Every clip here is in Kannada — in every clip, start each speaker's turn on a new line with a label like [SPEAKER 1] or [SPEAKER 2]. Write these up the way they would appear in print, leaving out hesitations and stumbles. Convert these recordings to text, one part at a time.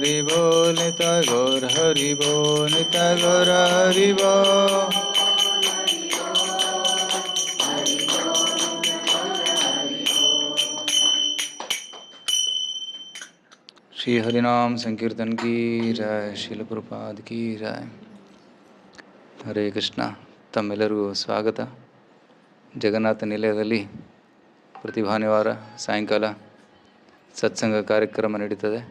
[SPEAKER 1] हरि बोल निताय गौर हरि बोल निताय गौर हरि बोल। श्री हरिनाम संकीर्तन की जय, ಶ್ರೀಲ ಪ್ರಭುಪಾದ की जय। ಹರೇ ಕೃಷ್ಣ। ತಮ್ಮೆಲ್ಲರಿಗೂ ಸ್ವಾಗತ। ಜಗನ್ನಾಥ ನಿಲಯದಲ್ಲಿ ಪ್ರತಿ ಭಾನುವಾರ ಸಾಯಂಕಾಲ ಸತ್ಸಂಗ ಕಾರ್ಯಕ್ರಮ ನಡೀತದೆ.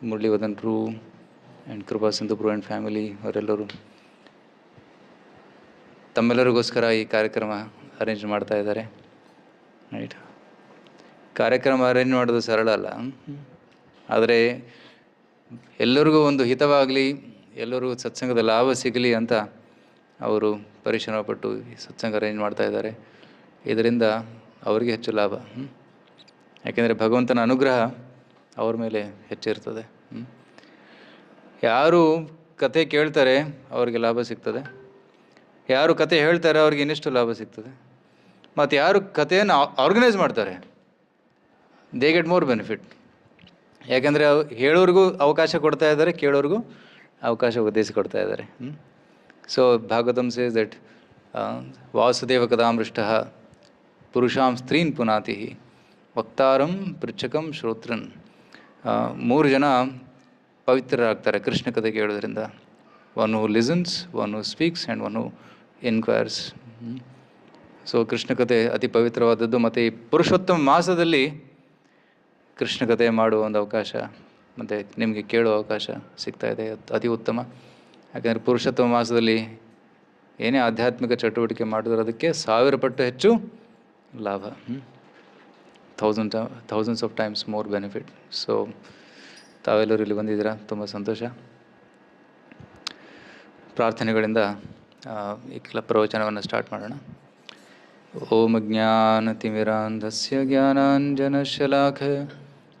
[SPEAKER 1] ಮುರಳೀವದನರು ಆ್ಯಂಡ್ ಕೃಪಾ ಸಿಂಧುಪುರ ಆ್ಯಂಡ್ ಫ್ಯಾಮಿಲಿ ಅವರೆಲ್ಲರೂ ತಮ್ಮೆಲ್ಲರಿಗೋಸ್ಕರ ಈ ಕಾರ್ಯಕ್ರಮ ಅರೇಂಜ್ ಮಾಡ್ತಾ ಇದ್ದಾರೆ. ರೈಟ್, ಕಾರ್ಯಕ್ರಮ ಅರೇಂಜ್ ಮಾಡೋದು ಸರಳ ಅಲ್ಲ, ಆದರೆ ಎಲ್ಲರಿಗೂ ಒಂದು ಹಿತವಾಗಲಿ, ಎಲ್ಲರಿಗೂ ಸತ್ಸಂಗದ ಲಾಭ ಸಿಗಲಿ ಅಂತ ಅವರು ಪರಿಶ್ರಮಪಟ್ಟು ಈ ಸತ್ಸಂಗ ಅರೇಂಜ್ ಮಾಡ್ತಾ ಇದ್ದಾರೆ. ಇದರಿಂದ ಅವರಿಗೆ ಹೆಚ್ಚು ಲಾಭ. ಯಾಕೆಂದರೆ ಭಗವಂತನ ಅನುಗ್ರಹ ಅವ್ರ ಮೇಲೆ ಹೆಚ್ಚಿರ್ತದೆ. ಯಾರು ಕತೆ ಕೇಳ್ತಾರೆ ಅವ್ರಿಗೆ ಲಾಭ ಸಿಗ್ತದೆ, ಯಾರು ಕತೆ ಹೇಳ್ತಾರೆ ಅವ್ರಿಗೆ ಇನ್ನಷ್ಟು ಲಾಭ ಸಿಗ್ತದೆ, ಮತ್ತು ಯಾರು ಕಥೆಯನ್ನು ಆರ್ಗನೈಸ್ ಮಾಡ್ತಾರೆ ದೇ ಗೆಟ್ ಮೋರ್ ಬೆನಿಫಿಟ್. ಯಾಕೆಂದರೆ ಹೇಳೋರಿಗೂ ಅವಕಾಶ ಕೊಡ್ತಾ ಇದ್ದಾರೆ, ಕೇಳೋರಿಗೂ ಅವಕಾಶ ಒದಗಿಸಿಕೊಡ್ತಾ ಇದ್ದಾರೆ. So Bhagavatam says that Vasudeva ಕದಾಮೃಷ್ಟಃ ಪುರುಷಾಂ ಸ್ತ್ರೀನ್ ಪುನಾತಿ ವಕ್ತಾರಂ ಪೃಚ್ಛಕಂ ಶ್ರೋತ್ರನ್. 3 ಜನ ಪವಿತ್ರರಾಗ್ತಾರೆ ಕೃಷ್ಣ ಕಥೆ ಕೇಳೋದ್ರಿಂದ. One who listens, one who speaks and one who inquires. So Krishna ಕಥೆ ಅತಿ ಪವಿತ್ರವಾದದ್ದು. ಮತ್ತು ಈ ಪುರುಷೋತ್ತಮ ಮಾಸದಲ್ಲಿ ಕೃಷ್ಣ ಕಥೆ ಮಾಡುವ ಒಂದು ಅವಕಾಶ ಮತ್ತು ನಿಮಗೆ ಕೇಳುವ ಅವಕಾಶ ಸಿಗ್ತಾ ಇದೆ, ಅತಿ ಉತ್ತಮ. ಯಾಕಂದರೆ ಪುರುಷೋತ್ತಮ ಮಾಸದಲ್ಲಿ ಏನೇ ಆಧ್ಯಾತ್ಮಿಕ ಚಟುವಟಿಕೆ ಮಾಡಿದ್ರೆ ಅದಕ್ಕೆ 1000 ಪಟ್ಟು ಹೆಚ್ಚು ಲಾಭ. Thousands of times more benefit. So ತಾವೆಲ್ಲರೂ ಇಲ್ಲಿ ಬಂದಿದ್ದೀರಾ, ತುಂಬ ಸಂತೋಷ. ಪ್ರಾರ್ಥನೆಗಳಿಂದ ಈ ಪ್ರವಚನವನ್ನು ಸ್ಟಾರ್ಟ್ ಮಾಡೋಣ. ಓಂ ಜ್ಞಾನತಿಮಿರಾಂಧಸ್ಯ ಜ್ಞಾನಾಂಜನಶಲಾಖಯ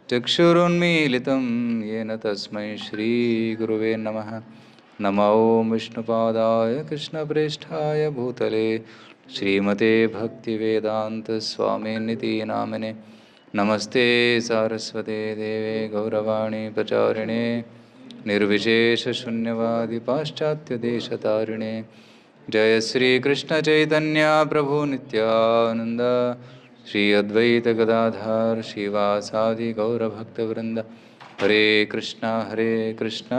[SPEAKER 1] ಚಕ್ಷುರುನ್ಮೀಲಿತಂ ಯೇನ ತಸ್ಮೈ ಶ್ರೀಗುರುವೇ ನಮಃ. ನಮೋ ವಿಷ್ಣುಪಾದಾಯ ಕೃಷ್ಣಪ್ರೇಷ್ಠಾಯ ಭೂತಲೆ ಶ್ರೀಮತೆ ಭಕ್ತಿವೇದಾಂತ ಸ್ವಾಮಿನಿತಿ ನಾಮಿನೆ. ನಮಸ್ತೆ ಸಾರಸ್ವತೆ ದೇವೆ ಗೌರವಾಣಿ ಪ್ರಚಾರಿಣೆ ನಿರ್ವಿಶೇಷ ಶೂನ್ಯವಾದಿ ಪಾಶ್ಚಾತ್ಯ ದೇಶತಾರಿಣೆ. ಜಯ ಶ್ರೀ ಕೃಷ್ಣ ಚೈತನ್ಯ ಪ್ರಭು ನಿತ್ಯಾನಂದ ಶ್ರೀ ಅದ್ವೈತ ಗದಾಧರ ಶ್ರೀವಾಸಾದಿ ಗೌರಭಕ್ತವೃಂದ. ಹರೇ ಕೃಷ್ಣ ಕೃಷ್ಣ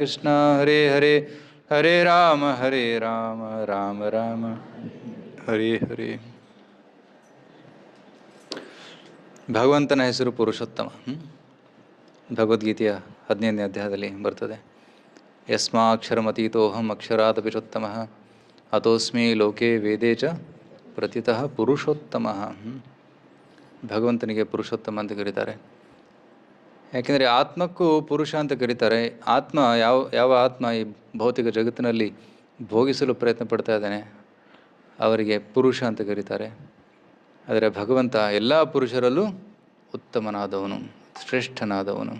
[SPEAKER 1] ಕೃಷ್ಣ ಹರೇ ಹರೇ, ಹರೇ ರಾಮ ರಾಮ ರಾಮ ಹರೇ ಹರೇ. ಭಗವಂತನ ಹೆಸರು ಪುರುಷೋತ್ತಮ. ಭಗವದ್ಗೀತೆಯ 15ನೇ ಅಧ್ಯಾಯದಲ್ಲಿ ಬರ್ತದೆ. ಯಸ್ಮಾಕ್ಷರಮತೀತೋಹಂ ಅಕ್ಷರಾತ್ ಪಿರೋತ್ತಮಃ ಅತೋಸ್ಮಿ ಲೋಕೆ ವೇದೇ ಚ ಪ್ರತಿತಃ ಪುರುಷೋತ್ತಮಃ. ಭಗವಂತನಿಗೆ ಪುರುಷೋತ್ತಮ ಅಂತ ಕರೀತಾರೆ. ಯಾಕೆಂದರೆ ಆತ್ಮಕ್ಕೂ ಪುರುಷ ಅಂತ ಕರೀತಾರೆ. ಆತ್ಮ ಯಾವ ಆತ್ಮ ಈ ಭೌತಿಕ ಜಗತ್ತಿನಲ್ಲಿ ಭೋಗಿಸಲು ಪ್ರಯತ್ನ ಪಡ್ತಾ ಇದ್ದಾನೆ ಅವರಿಗೆ ಪುರುಷ ಅಂತ ಕರೀತಾರೆ. ಆದರೆ ಭಗವಂತ ಎಲ್ಲ ಪುರುಷರಲ್ಲೂ ಉತ್ತಮನಾದವನು, ಶ್ರೇಷ್ಠನಾದವನು.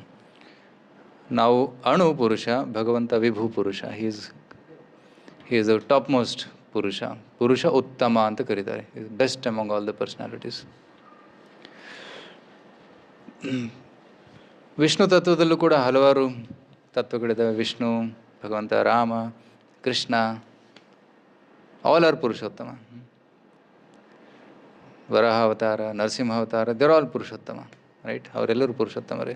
[SPEAKER 1] ನಾವು ಅಣು ಪುರುಷ, ಭಗವಂತ ವಿಭೂ ಪುರುಷ. He is the top most ಪುರುಷ. ಪುರುಷ ಉತ್ತಮ ಅಂತ ಕರೀತಾರೆ. Is best among all the personalities. Vishnu ತತ್ವದಲ್ಲೂ ಕೂಡ ಹಲವಾರು ತತ್ವಗಳಿದ್ದಾವೆ. ವಿಷ್ಣು, ಭಗವಂತ, ರಾಮ, ಕೃಷ್ಣ, ಆಲ್ ಆರ್ ಪುರುಷೋತ್ತಮ. ವರಾಹ ಅವತಾರ, ನರಸಿಂಹ ಅವತಾರ, ದೇರ್ ಆಲ್ ಪುರುಷೋತ್ತಮ, ರೈಟ್? ಅವರೆಲ್ಲರೂ ಪುರುಷೋತ್ತಮರೇ.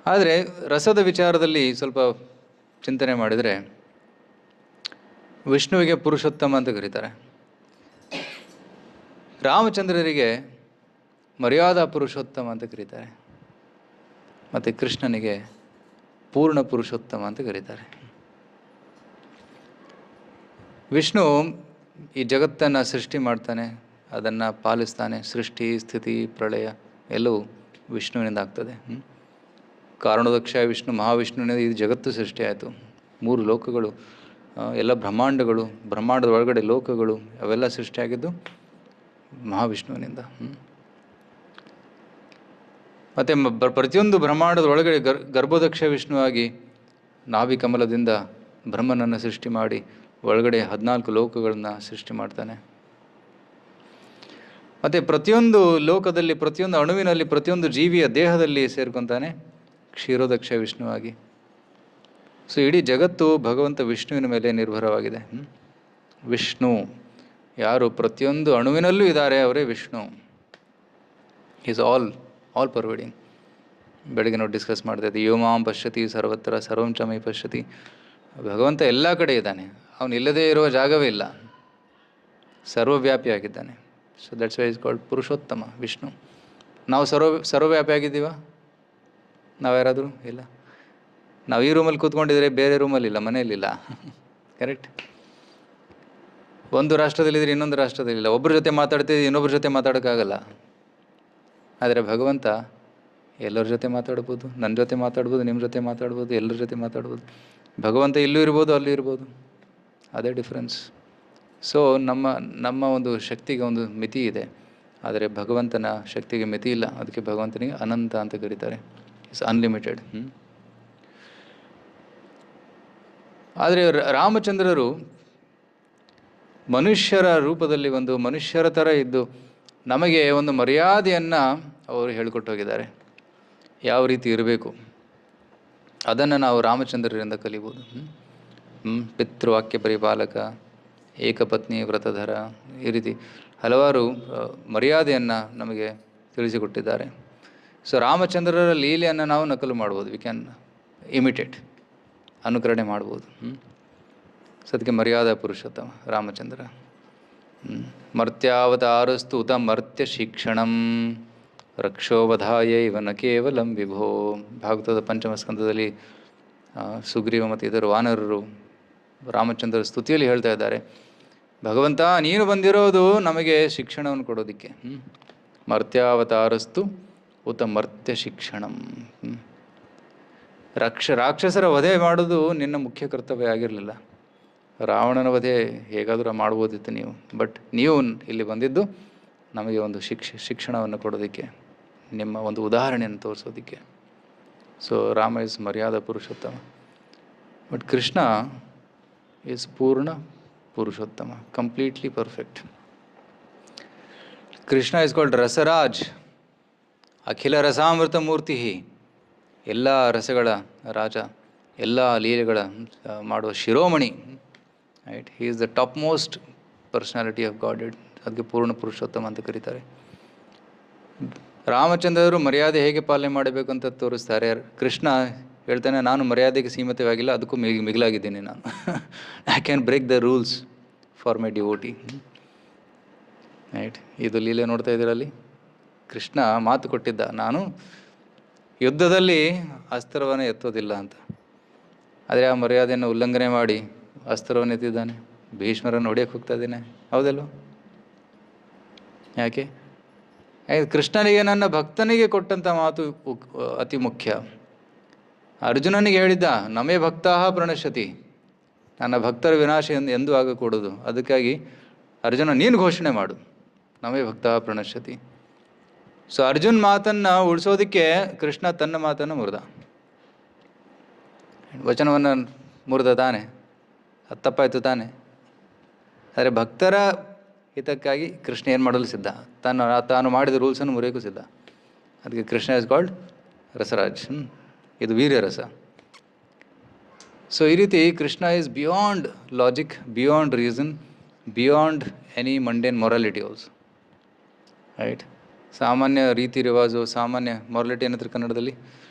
[SPEAKER 1] ಆದರೆ ರಸದ ವಿಚಾರದಲ್ಲಿ ಸ್ವಲ್ಪ ಚಿಂತನೆ ಮಾಡಿದರೆ ವಿಷ್ಣುವಿಗೆ ಪುರುಷೋತ್ತಮ ಅಂತ ಕರೀತಾರೆ, ರಾಮಚಂದ್ರರಿಗೆ ಮರ್ಯಾದಾ ಪುರುಷೋತ್ತಮ ಅಂತ ಕರೀತಾರೆ, ಮತ್ತು ಕೃಷ್ಣನಿಗೆ ಪೂರ್ಣ ಪುರುಷೋತ್ತಮ ಅಂತ ಕರೀತಾರೆ. ವಿಷ್ಣು ಈ ಜಗತ್ತನ್ನು ಸೃಷ್ಟಿ ಮಾಡ್ತಾನೆ, ಅದನ್ನು ಪಾಲಿಸ್ತಾನೆ. ಸೃಷ್ಟಿ, ಸ್ಥಿತಿ, ಪ್ರಳಯ ಎಲ್ಲವೂ ವಿಷ್ಣುವಿನಿಂದ ಆಗ್ತದೆ. ಕಾರಣೋದಕ್ಷ ವಿಷ್ಣು, ಮಹಾವಿಷ್ಣುವಿನಿಂದ ಈ ಜಗತ್ತು ಸೃಷ್ಟಿಯಾಯಿತು. 3 ಲೋಕಗಳು, ಎಲ್ಲ ಬ್ರಹ್ಮಾಂಡಗಳು, ಬ್ರಹ್ಮಾಂಡದ ಒಳಗಡೆ ಲೋಕಗಳು, ಅವೆಲ್ಲ ಸೃಷ್ಟಿಯಾಗಿದ್ದು ಮಹಾವಿಷ್ಣುವಿನಿಂದ. ಮತ್ತು ಪ್ರತಿಯೊಂದು ಬ್ರಹ್ಮಾಂಡದ ಒಳಗಡೆ ಗರ್ಭೋದಕ್ಷ ವಿಷ್ಣುವಾಗಿ ನಾಭಿ ಕಮಲದಿಂದ ಬ್ರಹ್ಮನನ್ನು ಸೃಷ್ಟಿ ಮಾಡಿ ಒಳಗಡೆ 14 ಲೋಕಗಳನ್ನು ಸೃಷ್ಟಿ ಮಾಡ್ತಾನೆ. ಮತ್ತು ಪ್ರತಿಯೊಂದು ಲೋಕದಲ್ಲಿ, ಪ್ರತಿಯೊಂದು ಅಣುವಿನಲ್ಲಿ, ಪ್ರತಿಯೊಂದು ಜೀವಿಯ ದೇಹದಲ್ಲಿ ಸೇರ್ಕೊತಾನೆ ಕ್ಷೀರೋದಕ್ಷ ವಿಷ್ಣುವಾಗಿ. ಸೊ ಇಡೀ ಜಗತ್ತು ಭಗವಂತ ವಿಷ್ಣುವಿನ ಮೇಲೆ ನಿರ್ಭರವಾಗಿದೆ. ವಿಷ್ಣು ಯಾರು ಪ್ರತಿಯೊಂದು ಅಣುವಿನಲ್ಲೂ ಇದ್ದಾರೆ ಅವರೇ ವಿಷ್ಣು. Is all pervading. ಬೆಳಗ್ಗೆ ನಾವು ಡಿಸ್ಕಸ್ ಮಾಡ್ತಾ ಇದ್ದೀವಿ, ಯೋಮಾಂ ಪಶ್ಯತಿ ಸರ್ವತ್ರ ಸರ್ವಂ ಚ ಮೈ ಪಶ್ಯತಿ. ಭಗವಂತ ಎಲ್ಲ ಕಡೆ ಇದ್ದಾನೆ, ಅವನು ಇಲ್ಲದೇ ಇರುವ ಜಾಗವೇ ಇಲ್ಲ, ಸರ್ವವ್ಯಾಪಿಯಾಗಿದ್ದಾನೆ. So that's why is called Purushottama Vishnu. ನಾವು ಸರ್ವವ್ಯಾಪಿ ಆಗಿದ್ದೀವ? ನಾವು ಯಾರಾದರೂ ಇಲ್ಲ. ನಾವು ಈ ರೂಮಲ್ಲಿ ಕೂತ್ಕೊಂಡಿದ್ರೆ ಬೇರೆ ರೂಮಲ್ಲಿಲ್ಲ, ಮನೆಯಲ್ಲಿಲ್ಲ. ಕರೆಕ್ಟ್? ಒಂದು ರಾಷ್ಟ್ರದಲ್ಲಿದ್ದರೆ ಇನ್ನೊಂದು ರಾಷ್ಟ್ರದಲ್ಲಿಲ್ಲ. ಒಬ್ಬರ ಜೊತೆ ಮಾತಾಡ್ತಿದ್ರೆ ಇನ್ನೊಬ್ಬರ ಜೊತೆ ಮಾತಾಡೋಕ್ಕಾಗಲ್ಲ. ಆದರೆ ಭಗವಂತ ಎಲ್ಲರ ಜೊತೆ ಮಾತಾಡ್ಬೋದು, ನನ್ನ ಜೊತೆ ಮಾತಾಡ್ಬೋದು, ನಿಮ್ಮ ಜೊತೆ ಮಾತಾಡ್ಬೋದು, ಎಲ್ಲರ ಜೊತೆ ಮಾತಾಡ್ಬೋದು. ಭಗವಂತ ಇಲ್ಲೂ ಇರ್ಬೋದು, ಅಲ್ಲೂ ಇರ್ಬೋದು. ಅದೇ ಡಿಫ್ರೆನ್ಸ್. ಸೊ ನಮ್ಮ ಒಂದು ಶಕ್ತಿಗೆ ಒಂದು ಮಿತಿ ಇದೆ, ಆದರೆ ಭಗವಂತನ ಶಕ್ತಿಗೆ ಮಿತಿ ಇಲ್ಲ. ಅದಕ್ಕೆ ಭಗವಂತನಿಗೆ ಅನಂತ ಅಂತ ಕರೀತಾರೆ. It's unlimited. ಆದರೆ ರಾಮಚಂದ್ರರು ಮನುಷ್ಯರ ರೂಪದಲ್ಲಿ ಒಂದು ಮನುಷ್ಯರ ಥರ ಇದ್ದು ನಮಗೆ ಒಂದು ಮರ್ಯಾದೆಯನ್ನು ಅವರು ಹೇಳಿಕೊಟ್ಟು ಹೋಗಿದ್ದಾರೆ. ಯಾವ ರೀತಿ ಇರಬೇಕು ಅದನ್ನು ನಾವು ರಾಮಚಂದ್ರರಿಂದ ಕಲಿಬೋದು. ಪಿತೃವಾಕ್ಯ ಪರಿಪಾಲಕ, ಏಕಪತ್ನಿ ವ್ರತಧರ, ಈ ರೀತಿ ಹಲವಾರು ಮರ್ಯಾದೆಯನ್ನು ನಮಗೆ ತಿಳಿಸಿಕೊಟ್ಟಿದ್ದಾರೆ. ಸೊ ರಾಮಚಂದ್ರರ ಲೀಲೆಯನ್ನು ನಾವು ನಕಲು ಮಾಡ್ಬೋದು. ವಿ ಕ್ಯಾನ್ ಇಮಿಟೇಟ್, ಅನುಕರಣೆ ಮಾಡ್ಬೋದು. ಸೊ ಅದಕ್ಕೆ ಮರ್ಯಾದಾ ಪುರುಷೋತ್ತಮ ರಾಮಚಂದ್ರ. ಮರ್ತ್ಯಾವತಾರಸ್ತು ಉತ ಮರ್ತ್ಯ ಶಿಕ್ಷಣಂ ರಕ್ಷೋವಧಾಯ ಇವನ ಕೇವಲಂ ವಿಭೋ. ಭಾಗವತದ ಪಂಚಮ ಸ್ಕಂದದಲ್ಲಿ ಸುಗ್ರೀವ ಮತ್ತು ಇತರ ವಾನರರು ರಾಮಚಂದ್ರ ಸ್ತುತಿಯಲ್ಲಿ ಹೇಳ್ತಾ ಇದ್ದಾರೆ, ಭಗವಂತ ನೀನು ಬಂದಿರೋದು ನಮಗೆ ಶಿಕ್ಷಣವನ್ನು ಕೊಡೋದಕ್ಕೆ. ಮರ್ತ್ಯಾವತಾರಸ್ತು ಉತ ಮರ್ತ್ಯ ಶಿಕ್ಷಣಂ. ರಾಕ್ಷಸರ ವಧೆ ಮಾಡೋದು ನಿನ್ನ ಮುಖ್ಯ ಕರ್ತವ್ಯ ಆಗಿರಲಿಲ್ಲ. ರಾವಣನ ವಧೆ ಹೇಗಾದರೂ ಮಾಡ್ಬೋದಿತ್ತು ನೀವು, ಬಟ್ ನೀವು ಇಲ್ಲಿ ಬಂದಿದ್ದು ನಮಗೆ ಒಂದು ಶಿಕ್ಷಣವನ್ನು ಕೊಡೋದಕ್ಕೆ, ನಿಮ್ಮ ಒಂದು ಉದಾಹರಣೆಯನ್ನು ತೋರಿಸೋದಕ್ಕೆ. ಸೊ ರಾಮ ಇಸ್ ಮರ್ಯಾದಾ ಪುರುಷೋತ್ತಮ, ಬಟ್ ಕೃಷ್ಣ ಈಸ್ ಪೂರ್ಣ Purushottama, completely perfect. Krishna is called ರಸರಾಜ್, ಅಖಿಲ ರಸಾಮೃತ ಮೂರ್ತಿ, ಎಲ್ಲ ರಸಗಳ ರಾಜ, ಎಲ್ಲ ಲೀಲೆಗಳ ಮಾಡುವ ಶಿರೋಮಣಿ. Right? He is the top most personality of Godhead. ಅದಕ್ಕೆ ಪೂರ್ಣ ಪುರುಷೋತ್ತಮ ಅಂತ ಕರೀತಾರೆ. ರಾಮಚಂದ್ರರು ಮರ್ಯಾದೆ ಹೇಗೆ ಪಾಲನೆ ಮಾಡಬೇಕು ಅಂತ ತೋರಿಸ್ತಾರೆ. ಕೃಷ್ಣ ಹೇಳ್ತಾನೆ, ನಾನು ಮರ್ಯಾದೆಗೆ ಸೀಮಿತವಾಗಿಲ್ಲ, ಅದಕ್ಕೂ ಮಿಗಿಲಾಗಿದ್ದೀನಿ ನಾನು. I can break the rules for my devotee. Right? ಇದು ಲೀಲೆ ನೋಡ್ತಾ ಇದ್ದೀರಲ್ಲಿ. ಕೃಷ್ಣ ಮಾತು ಕೊಟ್ಟಿದ್ದ, ನಾನು ಯುದ್ಧದಲ್ಲಿ ಅಸ್ತ್ರವನ್ನು ಎತ್ತೋದಿಲ್ಲ ಅಂತ. ಆದರೆ ಆ ಮರ್ಯಾದೆಯನ್ನು ಉಲ್ಲಂಘನೆ ಮಾಡಿ ಅಸ್ತ್ರವನ್ನು ಎತ್ತಿದ್ದಾನೆ. ಭೀಷ್ಮರನ್ನು ಹೊಡೆಯಕ್ಕೆ ಹೋಗ್ತಾ ಇದ್ದೇನೆ, ಹೌದಲ್ವ? ಯಾಕೆ? ಕೃಷ್ಣನಿಗೆ, ನನ್ನ ಭಕ್ತನಿಗೆ ಕೊಟ್ಟಂಥ ಮಾತು ಅತಿ ಮುಖ್ಯ. ಅರ್ಜುನನಿಗೆ ಹೇಳಿದ್ದ, ನಮೇ ಭಕ್ತಾಹ ಪ್ರಣಶ್ಯತಿ, ನನ್ನ ಭಕ್ತರ ವಿನಾಶ ಎಂದೂ ಆಗಕೂಡದು. ಅದಕ್ಕಾಗಿ ಅರ್ಜುನ, ನೀನು ಘೋಷಣೆ ಮಾಡು, ನಮೇ ಭಕ್ತಾಹ ಪ್ರಣಶ್ಯತಿ. ಸೊ ಅರ್ಜುನ್ ಮಾತನ್ನು ಉಳಿಸೋದಕ್ಕೆ ಕೃಷ್ಣ ತನ್ನ ಮಾತನ್ನು ಮುರಿದ, ವಚನವನ್ನು ಮುರಿದ ತಾನೆ, ಅದು ತಪ್ಪಾಯಿತು ತಾನೆ. ಆದರೆ ಭಕ್ತರ ಹಿತಕ್ಕಾಗಿ ಕೃಷ್ಣ ಏನು ಮಾಡಲು ಸಿದ್ಧ, ತಾನು ಮಾಡಿದ ರೂಲ್ಸನ್ನು ಮುರಿಯೋಕ್ಕೂ ಸಿದ್ಧ. ಅದಕ್ಕೆ ಕೃಷ್ಣ ಇಸ್ ಕಾಲ್ಡ್ ರಸರಾಜ್. ಇದು ವೀರ್ಯ ರಸ. ಸೊ ಈ ರೀತಿ Krishna is beyond logic, beyond reason, beyond any mundane morality also. Right? ಸಾಮಾನ್ಯ ರೀತಿ ರಿವಾಜು, ಸಾಮಾನ್ಯ ಮೊರಾಲಿಟಿ ಏನಂತಾರೆ ಕನ್ನಡದಲ್ಲಿ?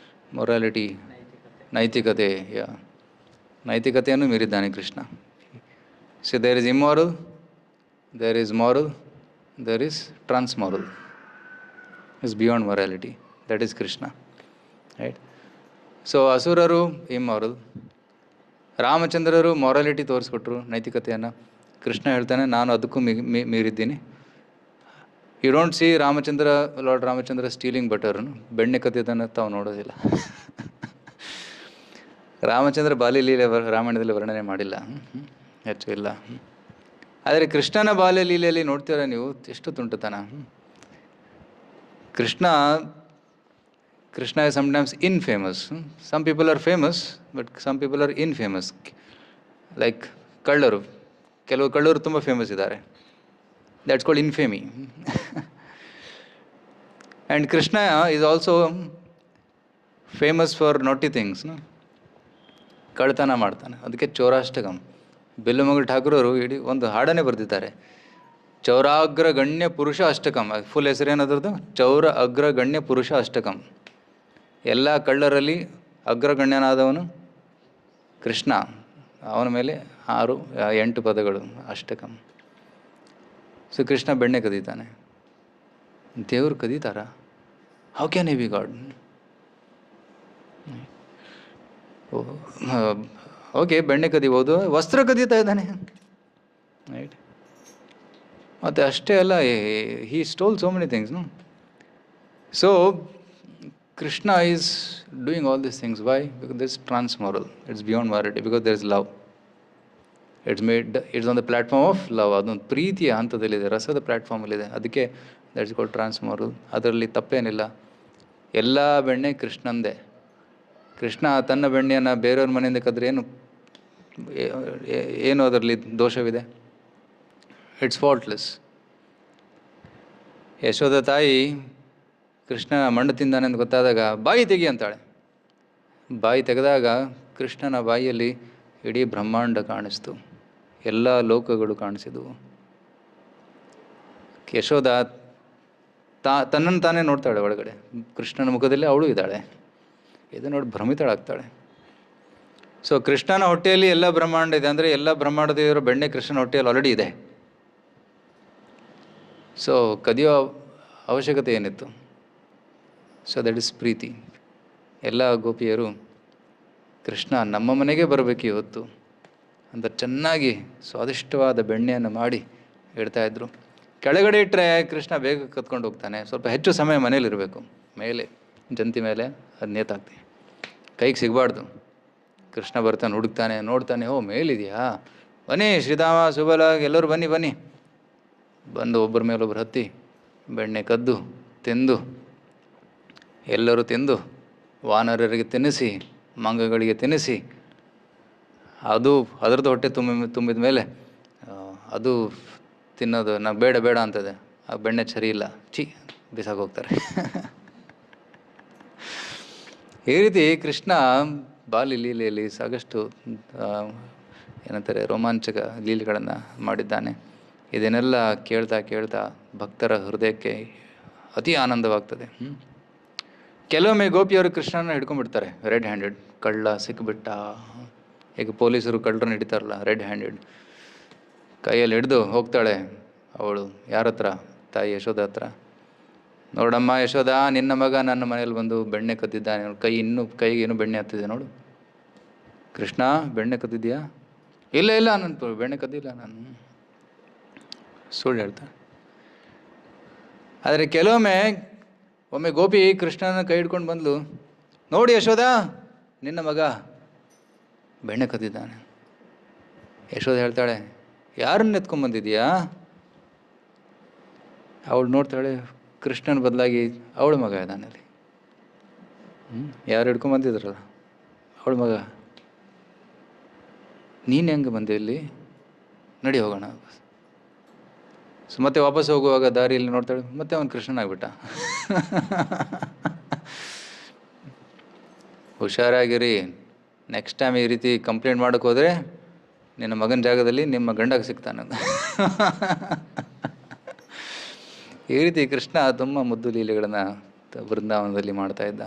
[SPEAKER 1] ಮೊರಾಲಿಟಿ, ನೈತಿಕತೆ. ನೈತಿಕತೆಯನ್ನು ಮೀರಿದ್ದಾನೆ Krishna. So there is immoral, there is moral, there is transmoral. Is beyond morality. That is Krishna. Right? So ಅಸುರರು ಇಮ್ಮಾರಲ್, ರಾಮಚಂದ್ರರು ಮೊರಾಲಿಟಿ ತೋರಿಸ್ಕೊಟ್ರು, ನೈತಿಕತೆಯನ್ನು. ಕೃಷ್ಣ ಹೇಳ್ತಾನೆ, ನಾನು ಅದಕ್ಕೂ ಮೀರಿದ್ದೀನಿ. You don't see lord Ramachandra stealing butter, ಬೆಣ್ಣೆ ಕದ್ದಿದ್ದನ್ನು ತಾವು ನೋಡೋದಿಲ್ಲ. ರಾಮಚಂದ್ರ ಬಾಲ್ಯಲೀಲೆ ರಾಮಾಯಣದಲ್ಲಿ ವರ್ಣನೆ ಮಾಡಿಲ್ಲ, ಹೆಚ್ಚು ಇಲ್ಲ. ಆದರೆ ಕೃಷ್ಣನ ಬಾಲ್ಯಲೀಲೆಯಲ್ಲಿ ನೋಡ್ತೀರ ನೀವು, ಎಷ್ಟು ತುಂಟತನ. Krishna is sometimes infamous. Some people are famous, but some people are infamous. Like ಕಳ್ಳರು, ಕೆಲವು ಕಳ್ಳರು ತುಂಬ ಫೇಮಸ್ ಇದ್ದಾರೆ. That's called infamy. And Krishna is also famous for naughty things. ಕಳ್ತನ ಮಾಡ್ತಾನೆ, ಅದಕ್ಕೆ ಚೌರಾಷ್ಟಕಂ. ಬಿಲ್ಲುಮಂಗಲ ಠಾಕೂರವರು ಇಡೀ ಒಂದು ಹಾಡನ್ನೇ ಬರೆದಿದ್ದಾರೆ, ಚೌರಾಗ್ರಗಣ್ಯ ಪುರುಷ ಅಷ್ಟಕಂ. ಫುಲ್ ಹೆಸರೇನದ್ರದ್ದು? ಚೌರ ಅಗ್ರಗಣ್ಯ ಪುರುಷ ಅಷ್ಟಕಂ. ಎಲ್ಲ ಕಳ್ಳರಲ್ಲಿ ಅಗ್ರಗಣ್ಯನಾದವನು ಕೃಷ್ಣ, ಅವನ ಮೇಲೆ 8 ಪದಗಳು ಅಷ್ಟಕಂ. ಸೊ ಕೃಷ್ಣ ಬೆಣ್ಣೆ ಕದೀತಾನೆ. ದೇವರು ಕದೀತಾರ? How can he be God? Okay, ಬೆಣ್ಣೆ ಕದಿಬೋದು, ವಸ್ತ್ರ ಕದೀತಾ ಇದ್ದಾನೆ, ರೈಟ್? ಮತ್ತು ಅಷ್ಟೇ ಅಲ್ಲ, he stole so many things. So Krishna is doing all these things. Why? Because this transmoral, it's beyond morality, because there is love. It's on the platform of love. ಅದೊಂದು ಪ್ರೀತಿಯ ಹಂತದಲ್ಲಿದೆ, ರಸದ ಪ್ಲ್ಯಾಟ್ಫಾರ್ಮಲ್ಲಿದೆ. ಅದಕ್ಕೆ ದಟ್ಸ್ ಕಾಲ್ಡ್ ಟ್ರಾನ್ಸ್ಮೋರಲ್. ಅದರಲ್ಲಿ ತಪ್ಪೇನಿಲ್ಲ. ಎಲ್ಲ ಬೆಣ್ಣೆ ಕೃಷ್ಣಂದೇ. ಕೃಷ್ಣ ತನ್ನ ಬೆಣ್ಣೆಯನ್ನು ಬೇರೆಯವ್ರ ಮನೆಯಿಂದ ಕದ್ರೆ ಏನು ಅದರಲ್ಲಿ ದೋಷವಿದೆ? ಇಟ್ಸ್ ಫಾಲ್ಟ್ಲೆಸ್. ಯಶೋಧ ತಾಯಿ ಕೃಷ್ಣ ಮಣ್ಣು ತಿಂದಾನೆ ಅಂತ ಗೊತ್ತಾದಾಗ ಬಾಯಿ ತೆಗಿ ಅಂತಾಳೆ. ಬಾಯಿ ತೆಗೆದಾಗ ಕೃಷ್ಣನ ಬಾಯಿಯಲ್ಲಿ ಇಡೀ ಬ್ರಹ್ಮಾಂಡ ಕಾಣಿಸ್ತು, ಎಲ್ಲ ಲೋಕಗಳು ಕಾಣಿಸಿದವು. ಯಶೋಧ ತನ್ನನ್ನು ತಾನೇ ನೋಡ್ತಾಳೆ ಒಳಗಡೆ, ಕೃಷ್ಣನ ಮುಖದಲ್ಲಿ ಅವಳು ಇದ್ದಾಳೆ. ಇದು ನೋಡಿ ಭ್ರಮಿತಳಾಗ್ತಾಳೆ. ಸೊ ಕೃಷ್ಣನ ಹೊಟ್ಟೆಯಲ್ಲಿ ಎಲ್ಲ ಬ್ರಹ್ಮಾಂಡ ಇದೆ ಅಂದರೆ ಎಲ್ಲ ಬ್ರಹ್ಮಾಂಡದ ಬೆಣ್ಣೆ ಕೃಷ್ಣನ ಹೊಟ್ಟೆಯಲ್ಲಿ ಆಲ್ರೆಡಿ ಇದೆ. ಸೊ ಕದಿಯೋ ಅವಶ್ಯಕತೆ ಏನಿತ್ತು? ಸೊ ದಟ್ ಇಸ್ ಪ್ರೀತಿ. ಎಲ್ಲ ಗೋಪಿಯರು ಕೃಷ್ಣ ನಮ್ಮ ಮನೆಗೆ ಬರಬೇಕು ಇವತ್ತು ಅಂತ ಚೆನ್ನಾಗಿ ಸ್ವಾದಿಷ್ಟವಾದ ಬೆಣ್ಣೆಯನ್ನು ಮಾಡಿ ಇಡ್ತಾಯಿದ್ರು. ಕೆಳಗಡೆ ಇಟ್ಟರೆ ಕೃಷ್ಣ ಬೇಗ ಕತ್ಕೊಂಡು ಹೋಗ್ತಾನೆ, ಸ್ವಲ್ಪ ಹೆಚ್ಚು ಸಮಯ ಮನೇಲಿರಬೇಕು. ಮೇಲೆ ಜಂತಿ ಮೇಲೆ ಅದು ನೇತಾಗ್ತಿ, ಕೈಗೆ ಸಿಗಬಾರ್ದು. ಕೃಷ್ಣ ಬರ್ತಾನೆ, ಹುಡುಕ್ತಾನೆ, ನೋಡ್ತಾನೆ, ಓ ಮೇಲಿದೆಯಾ, ಬನ್ನಿ ಶ್ರೀಧಾಮ ಸುಬಲ ಎಲ್ಲರೂ ಬನ್ನಿ ಬನ್ನಿ. ಬಂದು ಒಬ್ಬರ ಮೇಲೊಬ್ಬರು ಹತ್ತಿ ಬೆಣ್ಣೆ ಕದ್ದು ತಿಂದು, ಎಲ್ಲರೂ ತಿಂದು ವಾನರರಿಗೆ ತಿನ್ನಿಸಿ, ಮಂಗಗಳಿಗೆ ತಿನ್ನಿಸಿ, ಅದು ಅದರದ್ದು ಹೊಟ್ಟೆ ತುಂಬಿದ ಮೇಲೆ ಅದು ತಿನ್ನೋದು ನಾವು ಬೇಡ ಬೇಡ ಅಂತದೆ. ಆ ಬೆಣ್ಣೆ ಸರಿ ಇಲ್ಲ, ಬಿಸಾಕೋಗ್ತಾರೆ. ಈ ರೀತಿ ಕೃಷ್ಣ ಬಾಲಿ ಲೀಲೆಯಲ್ಲಿ ಸಾಕಷ್ಟು ಏನಂತಾರೆ ರೋಮಾಂಚಕ ಲೀಲೆಗಳನ್ನು ಮಾಡಿದ್ದಾನೆ. ಇದನ್ನೆಲ್ಲ ಕೇಳ್ತಾ ಕೇಳ್ತಾ ಭಕ್ತರ ಹೃದಯಕ್ಕೆ ಅತಿ ಆನಂದವಾಗ್ತದೆ. ಕೆಲವೊಮ್ಮೆ ಗೋಪಿಯವರು ಕೃಷ್ಣನ ಹಿಡ್ಕೊಂಡ್ಬಿಡ್ತಾರೆ ರೆಡ್ ಹ್ಯಾಂಡೆಡ್. ಕಳ್ಳ ಸಿಕ್ಕಿಬಿಟ್ಟ, ಈಗ ಪೊಲೀಸರು ಕಳ್ಳರನ್ನ ಹಿಡಿತಾರಲ್ಲ ರೆಡ್ ಹ್ಯಾಂಡೆಡ್, ಕೈಯಲ್ಲಿ ಹಿಡಿದು ಹೋಗ್ತಾಳೆ ಅವಳು. ಯಾರ ಹತ್ರ? ತಾಯಿ ಯಶೋಧ ಹತ್ರ. ನೋಡಮ್ಮ ಯಶೋಧ, ನಿನ್ನ ಮಗ ನನ್ನ ಮನೇಲಿ ಬಂದು ಬೆಣ್ಣೆ ಕದ್ದಿದ್ದಾನೆ, ಕೈಗೆ ಇನ್ನೂ ಬೆಣ್ಣೆ ಹತ್ತಿದೆ ನೋಡು. ಕೃಷ್ಣ ಬೆಣ್ಣೆ ಕದ್ದಿದ್ಯಾ? ಇಲ್ಲ ಇಲ್ಲ, ನಾನು ಬೆಣ್ಣೆ ಕದ್ದಿಲ್ಲ, ನಾನು ಸುಳ್ಳು ಹೇಳ್ತಾನೆ. ಆದರೆ ಒಮ್ಮೆ ಗೋಪಿ ಕೃಷ್ಣನ ಕೈ ಹಿಡ್ಕೊಂಡು ಬಂದ್ಲು, ನೋಡಿ ಯಶೋಧ, ನಿನ್ನ ಮಗ ಬೆಣ್ಣೆ ಕದ್ದಿದ್ದಾನೆ. ಯಶೋಧ ಹೇಳ್ತಾಳೆ, ಯಾರನ್ನ ಎತ್ಕೊಂಡ್ಬಂದಿದ್ಯಾ? ಅವಳು ನೋಡ್ತಾಳೆ, ಕೃಷ್ಣನ ಬದಲಾಗಿ ಅವಳ ಮಗ ಇದ್ದಾನಲ್ಲಿ. ಯಾರು ಹಿಡ್ಕೊಂಬಂದಿದ್ರಲ್ಲ ಅವಳ ಮಗ. ನೀನು ಹೆಂಗೆ ಬಂದೆ ಇಲ್ಲಿ? ನಡಿ ಹೋಗೋಣ. ಸೊ ಮತ್ತೆ ವಾಪಸ್ ಹೋಗುವಾಗ ದಾರಿಯಲ್ಲಿ ನೋಡ್ತಾಳೆ, ಮತ್ತೆ ಅವನು ಕೃಷ್ಣನಾಗ್ಬಿಟ್ಟ. ಹುಷಾರಾಗಿರಿ, ನೆಕ್ಸ್ಟ್ ಟೈಮ್ ಈ ರೀತಿ ಕಂಪ್ಲೇಂಟ್ ಮಾಡೋಕ್ಕೆ ಹೋದರೆ ನಿನ್ನ ಮಗನ ಜಾಗದಲ್ಲಿ ನಿಮ್ಮ ಗಂಡಾಗ ಸಿಗ್ತಾನೆ. ಈ ರೀತಿ ಕೃಷ್ಣ ತುಂಬ ಮುದ್ದು ಲೀಲೆಗಳನ್ನು ಬೃಂದಾವನದಲ್ಲಿ ಮಾಡ್ತಾ ಇದ್ದ.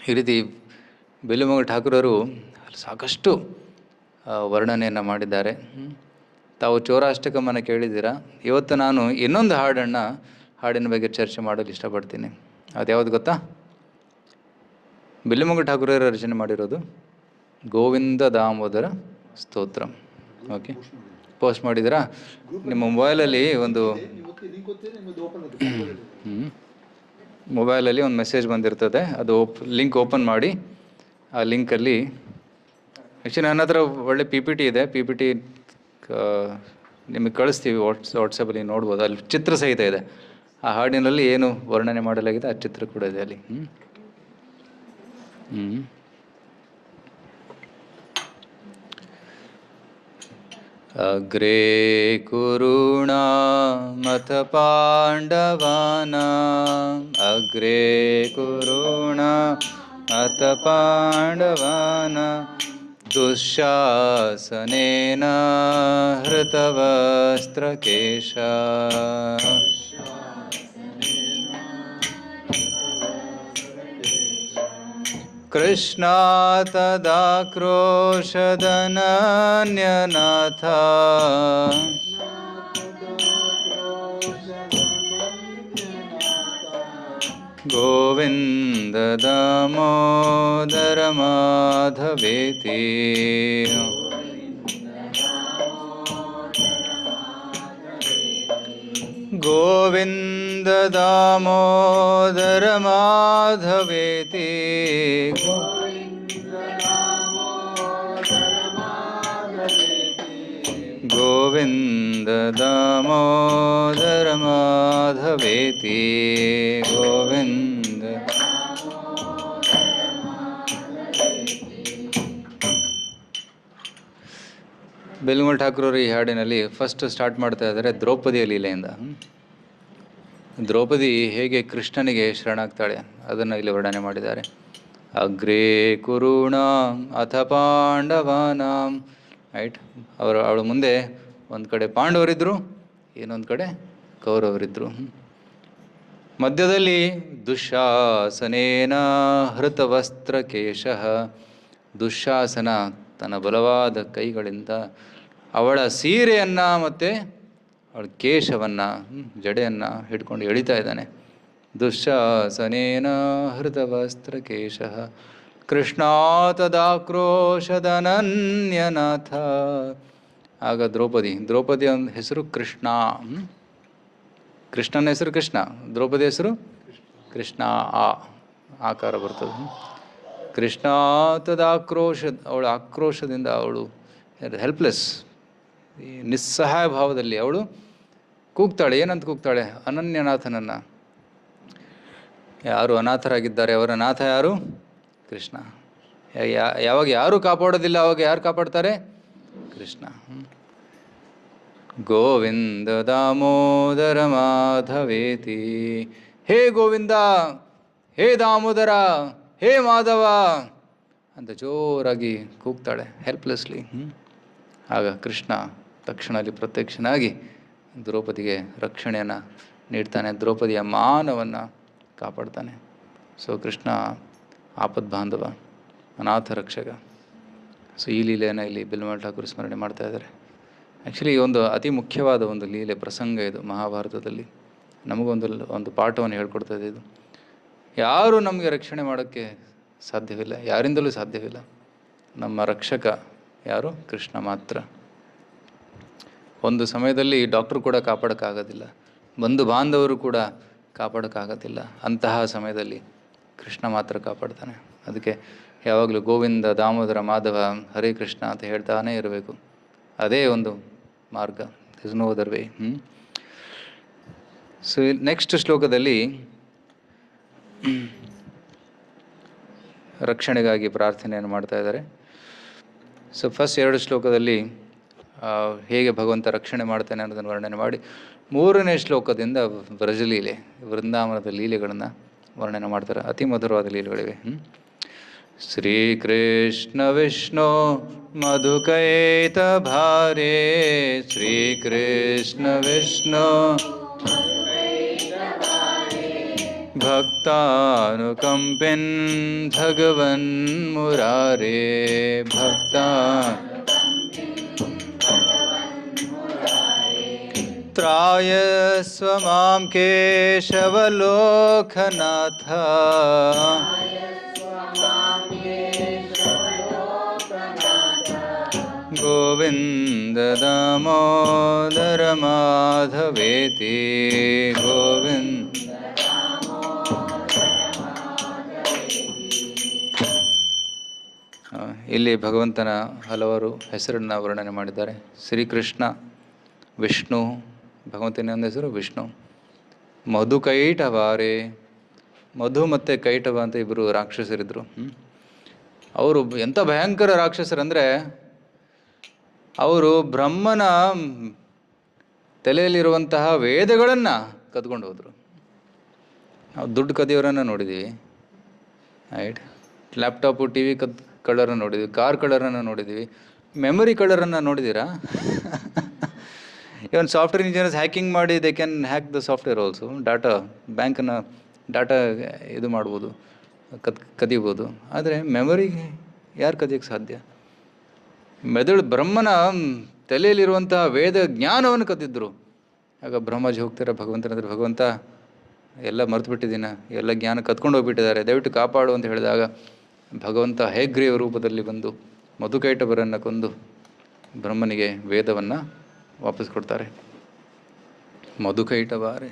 [SPEAKER 1] ಈ ರೀತಿ ಬಿಲ್ಲುಮಂಗಲ ಠಾಕೂರರು ಸಾಕಷ್ಟು ವರ್ಣನೆಯನ್ನು ಮಾಡಿದ್ದಾರೆ. ತಾವು ಚೌರಾಷ್ಟಕಮನ್ನು ಕೇಳಿದ್ದೀರಾ. ಇವತ್ತು ನಾನು ಇನ್ನೊಂದು ಹಾಡಿನ ಬಗ್ಗೆ ಚರ್ಚೆ ಮಾಡಲು ಇಷ್ಟಪಡ್ತೀನಿ. ಅದು ಯಾವುದು ಗೊತ್ತಾ? ಬಿಲ್ಲುಮಂಗಲ ಠಾಕೂರರ ರಚನೆ ಮಾಡಿರೋದು ಗೋವಿಂದ ದಾಮೋದರ ಸ್ತೋತ್ರಂ. ಓಕೆ, ಪೋಸ್ಟ್ ಮಾಡಿದ್ದೀರಾ? ನಿಮ್ಮ ಮೊಬೈಲಲ್ಲಿ ಒಂದು ಮೆಸೇಜ್ ಬಂದಿರ್ತದೆ. ಅದು ಲಿಂಕ್ ಓಪನ್ ಮಾಡಿ, ಆ ಲಿಂಕಲ್ಲಿ ಆ್ಯಕ್ಚುಲಿ ನನ್ನ ಹತ್ರ ಒಳ್ಳೆ PPT ಇದೆ. PPT ನಿಮಗೆ ಕಳಿಸ್ತೀವಿ ವಾಟ್ಸಪ್ಪಲ್ಲಿ, ನೋಡ್ಬೋದು. ಅಲ್ಲಿ ಚಿತ್ರ ಸಹಿತ ಇದೆ. ಆ ಹಾಡಿನಲ್ಲಿ ಏನು ವರ್ಣನೆ ಮಾಡಲಾಗಿದೆ ಆ ಚಿತ್ರ ಕೂಡ ಇದೆ ಅಲ್ಲಿ. ಅಗ್ರೇ ಕುರುಣಾಮಥ ಪಾಂಡವಾನಾಂ ಅಗ್ರೇ ಕುರುಣಾಮಥ ಪಾಂಡವಾನಾಂ ದುಶ್ಯಾಸನೇನ ಹೃತವಸ್ತ್ರಕೇಶ ಕೃಷ್ಣ ತದಾಕ್ರೋಶದನನ್ಯನಾಥ ಗೋವಿಂದ ದಾಮೋದರ ಮಾಧವೇತಿ ಗೋವಿಂದ ದಾಮೋದರ ಮಾಧವೇತಿ ಗೋವಿಂದ ದಾಮೋದರ ಮಾಧವೇತಿ ಗೋವಿಂದ. ಬೆಲ್ಗೋಳ್ ಠಾಕೂರವರು ಈ ಹಾಡಿನಲ್ಲಿ ಫಸ್ಟ್ ಸ್ಟಾರ್ಟ್ ಮಾಡ್ತಾ ಇದ್ದಾರೆ ದ್ರೌಪದಿಯ ಲೀಲೆಯಿಂದ. ದ್ರೌಪದಿ ಹೇಗೆ ಕೃಷ್ಣನಿಗೆ ಶರಣಾಗ್ತಾಳೆ ಅದನ್ನು ಇಲ್ಲಿ ವರ್ಣನೆ ಮಾಡಿದ್ದಾರೆ. ಅಗ್ರೇ ಕುರುಣಾಂ ಅಥ ಪಾಂಡವಾನಾಂ, ರೈಟ್. ಅವಳ ಮುಂದೆ ಒಂದು ಕಡೆ ಪಾಂಡವರಿದ್ದರು, ಇನ್ನೊಂದು ಕಡೆ ಕೌರವರಿದ್ದರು. ಮಧ್ಯದಲ್ಲಿ ದುಶ್ಯಾಸನೇನ ಹೃತವಸ್ತ್ರಕೇಶ, ದುಶ್ಯಾಸನ ತನ್ನ ಬಲವಾದ ಕೈಗಳಿಂದ ಅವಳ ಸೀರೆಯನ್ನು ಮತ್ತು ಅವಳ ಕೇಶವನ್ನು, ಜಡೆಯನ್ನು ಹಿಡ್ಕೊಂಡು ಎಳಿತಾ ಇದ್ದಾನೆ. ದುಶ್ಯಾಸನೇನ ಹೃತವಸ್ತ್ರಕೇಶ ಕೃಷ್ಣ ತದಾಕ್ರೋಶದನನ್ಯನಾಥ. ಆಗ ದ್ರೌಪದಿ ಒಂದು ಹೆಸರು ಕೃಷ್ಣ, ಕೃಷ್ಣನ ಹೆಸರು ಕೃಷ್ಣ, ದ್ರೌಪದಿ ಹೆಸರು ಕೃಷ್ಣ, ಆಕಾರ ಬರ್ತದೆ. ಕೃಷ್ಣ ತದಾಕ್ರೋಶ, ಅವಳ ಆಕ್ರೋಶದಿಂದ ಅವಳು ಹೆಲ್ಪ್ಲೆಸ್, ಈ ನಿಸ್ಸಹಾಯ ಭಾವದಲ್ಲಿ ಅವಳು ಕೂಗ್ತಾಳೆ. ಏನಂತ ಕೂಗ್ತಾಳೆ? ಅನನ್ಯನಾಥನನ್ನು. ಯಾರು ಅನಾಥರಾಗಿದ್ದಾರೆ ಅವರ ನಾಥ ಯಾರು? ಕೃಷ್ಣ. ಯಾವಾಗ ಯಾರು ಕಾಪಾಡೋದಿಲ್ಲ ಅವಾಗ ಯಾರು ಕಾಪಾಡ್ತಾರೆ? ಕೃಷ್ಣ. ಗೋವಿಂದ ದಾಮೋದರ ಮಾಧವೇತಿ, ಹೇ ಗೋವಿಂದ, ಹೇ ದಾಮೋದರ, ಹೇ ಮಾಧವ ಅಂತ ಜೋರಾಗಿ ಕೂಗ್ತಾಳೆ ಹೆಲ್ಪ್ಲೆಸ್ಲಿ. ಆಗ ಕೃಷ್ಣ ತಕ್ಷಣದಲ್ಲಿ ಪ್ರತ್ಯಕ್ಷನಾಗಿ ದ್ರೌಪದಿಗೆ ರಕ್ಷಣೆಯನ್ನು ನೀಡ್ತಾನೆ, ದ್ರೌಪದಿಯ ಮಾನವನ್ನು ಕಾಪಾಡ್ತಾನೆ. ಸೊ ಕೃಷ್ಣ ಆಪದ್ಬಾಂಧವ, ಅನಾಥ ರಕ್ಷಕ. ಸೊ ಈ ಲೀಲೆಯನ್ನು ಇಲ್ಲಿ ಬೆಲ್ಗೋಳ್ ಠಾಕೂರ್ ಸ್ಮರಣೆ ಮಾಡ್ತಾ ಇದ್ದಾರೆ. ಆ್ಯಕ್ಚುಲಿ ಈ ಒಂದು ಅತಿ ಮುಖ್ಯವಾದ ಒಂದು ಲೀಲೆ ಪ್ರಸಂಗ ಇದು ಮಹಾಭಾರತದಲ್ಲಿ. ನಮಗೊಂದು ಪಾಠವನ್ನು ಹೇಳ್ಕೊಡ್ತದೆ ಇದು. ಯಾರೂ ನಮಗೆ ರಕ್ಷಣೆ ಮಾಡೋಕ್ಕೆ ಸಾಧ್ಯವಿಲ್ಲ, ಯಾರಿಂದಲೂ ಸಾಧ್ಯವಿಲ್ಲ. ನಮ್ಮ ರಕ್ಷಕ ಯಾರು? ಕೃಷ್ಣ ಮಾತ್ರ. ಒಂದು ಸಮಯದಲ್ಲಿ ಡಾಕ್ಟ್ರು ಕೂಡ ಕಾಪಾಡೋಕ್ಕಾಗೋದಿಲ್ಲ, ಬಂಧು ಬಾಂಧವರು ಕೂಡ ಕಾಪಾಡೋಕ್ಕಾಗೋದಿಲ್ಲ. ಅಂತಹ ಸಮಯದಲ್ಲಿ ಕೃಷ್ಣ ಮಾತ್ರ ಕಾಪಾಡ್ತಾನೆ. ಅದಕ್ಕೆ ಯಾವಾಗಲೂ ಗೋವಿಂದ ದಾಮೋದರ ಮಾಧವ ಹರೇ ಕೃಷ್ಣ ಅಂತ ಹೇಳ್ತಾನೇ ಇರಬೇಕು. ಅದೇ ಒಂದು ಮಾರ್ಗ, this no other way. So next ಶ್ಲೋಕದಲ್ಲಿ ರಕ್ಷಣೆಗಾಗಿ ಪ್ರಾರ್ಥನೆಯನ್ನು ಮಾಡ್ತಾ ಇದ್ದಾರೆ. ಸೊ ಫಸ್ಟ್ 2 ಶ್ಲೋಕದಲ್ಲಿ ಹೇಗೆ ಭಗವಂತ ರಕ್ಷಣೆ ಮಾಡ್ತಾನೆ ಅನ್ನೋದನ್ನು ವರ್ಣನೆ ಮಾಡಿ, 3ನೇ ಶ್ಲೋಕದಿಂದ ಬ್ರಜಲೀಲೆ, ವೃಂದಾವನದ ಲೀಲೆಗಳನ್ನು ವರ್ಣನೆ ಮಾಡ್ತಾರೆ. ಅತಿ ಮಧುರವಾದ ಲೀಲೆಗಳಿವೆ. ಶ್ರೀಕೃಷ್ಣ ವಿಷ್ಣು ಮಧುಕೈತ ಭಾರೇ, ಶ್ರೀಕೃಷ್ಣ ವಿಷ್ಣು ಭಕ್ತಾನುಕಂಪಿನ್ ಭಗವನ್ ಮುರಾರೇ, ತ್ರಾಯಸ್ವ ಮಾಂ ಕೇಶವಲೋಕನಾಥ, ಗೋವಿಂದ ದಾಮೋದರ ಮಾಧವೇತಿ, ಗೋವಿಂದ. ಇಲ್ಲಿ ಭಗವಂತನ ಹಲವಾರು ಹೆಸರನ್ನು ವರ್ಣನೆ ಮಾಡಿದ್ದಾರೆ. ಶ್ರೀಕೃಷ್ಣ, ವಿಷ್ಣು, ಭಗವಂತನ ಒಂದು ಹೆಸರು ವಿಷ್ಣು. ಮಧುಕೈಟವಾರೆ, ಮಧು ಮತ್ತು ಕೈಟವ ಅಂತ ಇಬ್ಬರು ರಾಕ್ಷಸರಿದ್ದರು. ಅವರು ಎಂಥ ಭಯಂಕರ ರಾಕ್ಷಸರಂದರೆ ಅವರು ಬ್ರಹ್ಮನ ತಲೆಯಲ್ಲಿರುವಂತಹ ವೇದಗಳನ್ನು ಕದ್ಕೊಂಡು ಹೋದರು. ನಾವು ದುಡ್ಡು ಕದಿಯೋರನ್ನು ನೋಡಿದ್ದೀವಿ, ರೈಟ್. ಲ್ಯಾಪ್ಟಾಪು ಟಿ ವಿ ಕಳ್ಳರನ್ನು ನೋಡಿದ್ದೀವಿ, ಕಾರ್ ಕಳ್ಳರನ್ನು ನೋಡಿದ್ದೀವಿ, ಮೆಮೊರಿ ಕಳ್ಳರನ್ನು ನೋಡಿದ್ದೀರಾ? ಇವನ್ ಸಾಫ್ಟ್ವೇರ್ ಇಂಜಿನಿಯರ್ಸ್ ಹ್ಯಾಕಿಂಗ್ ಮಾಡಿ they can hack the software also. ಬ್ಯಾಂಕನ್ನು ಡಾಟಾ ಇದು ಮಾಡ್ಬೋದು, ಕದಿಬೋದು. ಆದರೆ ಮೆಮೊರಿಗೆ ಯಾರು ಕದಿಯೋಕ್ಕೆ ಸಾಧ್ಯ? ಮೆದುಳು ಬ್ರಹ್ಮನ ತಲೆಯಲ್ಲಿರುವಂತಹ ವೇದ ಜ್ಞಾನವನ್ನು ಕದ್ದಿದ್ರು. ಆಗ ಬ್ರಹ್ಮಾಜಿ ಹೋಗ್ತಾರೆ ಭಗವಂತನ ಹತ್ರ, ಭಗವಂತ ಎಲ್ಲ ಮರೆತು ಬಿಟ್ಟಿದ್ದೀನ, ಎಲ್ಲ ಜ್ಞಾನ ಕತ್ಕೊಂಡು ಹೋಗ್ಬಿಟ್ಟಿದ್ದಾರೆ, ದಯವಿಟ್ಟು ಕಾಪಾಡು ಅಂತ ಹೇಳಿದಾಗ ಭಗವಂತ ಹೇಗ್ರೀವ ರೂಪದಲ್ಲಿ ಬಂದು ಮಧುಕೈಟಭರನ್ನು ಕೊಂದು ಬ್ರಹ್ಮನಿಗೆ ವೇದವನ್ನು ವಾಪಸ್ ಕೊಡ್ತಾರೆ. ಮಧುಕೈಟಭಾರೆ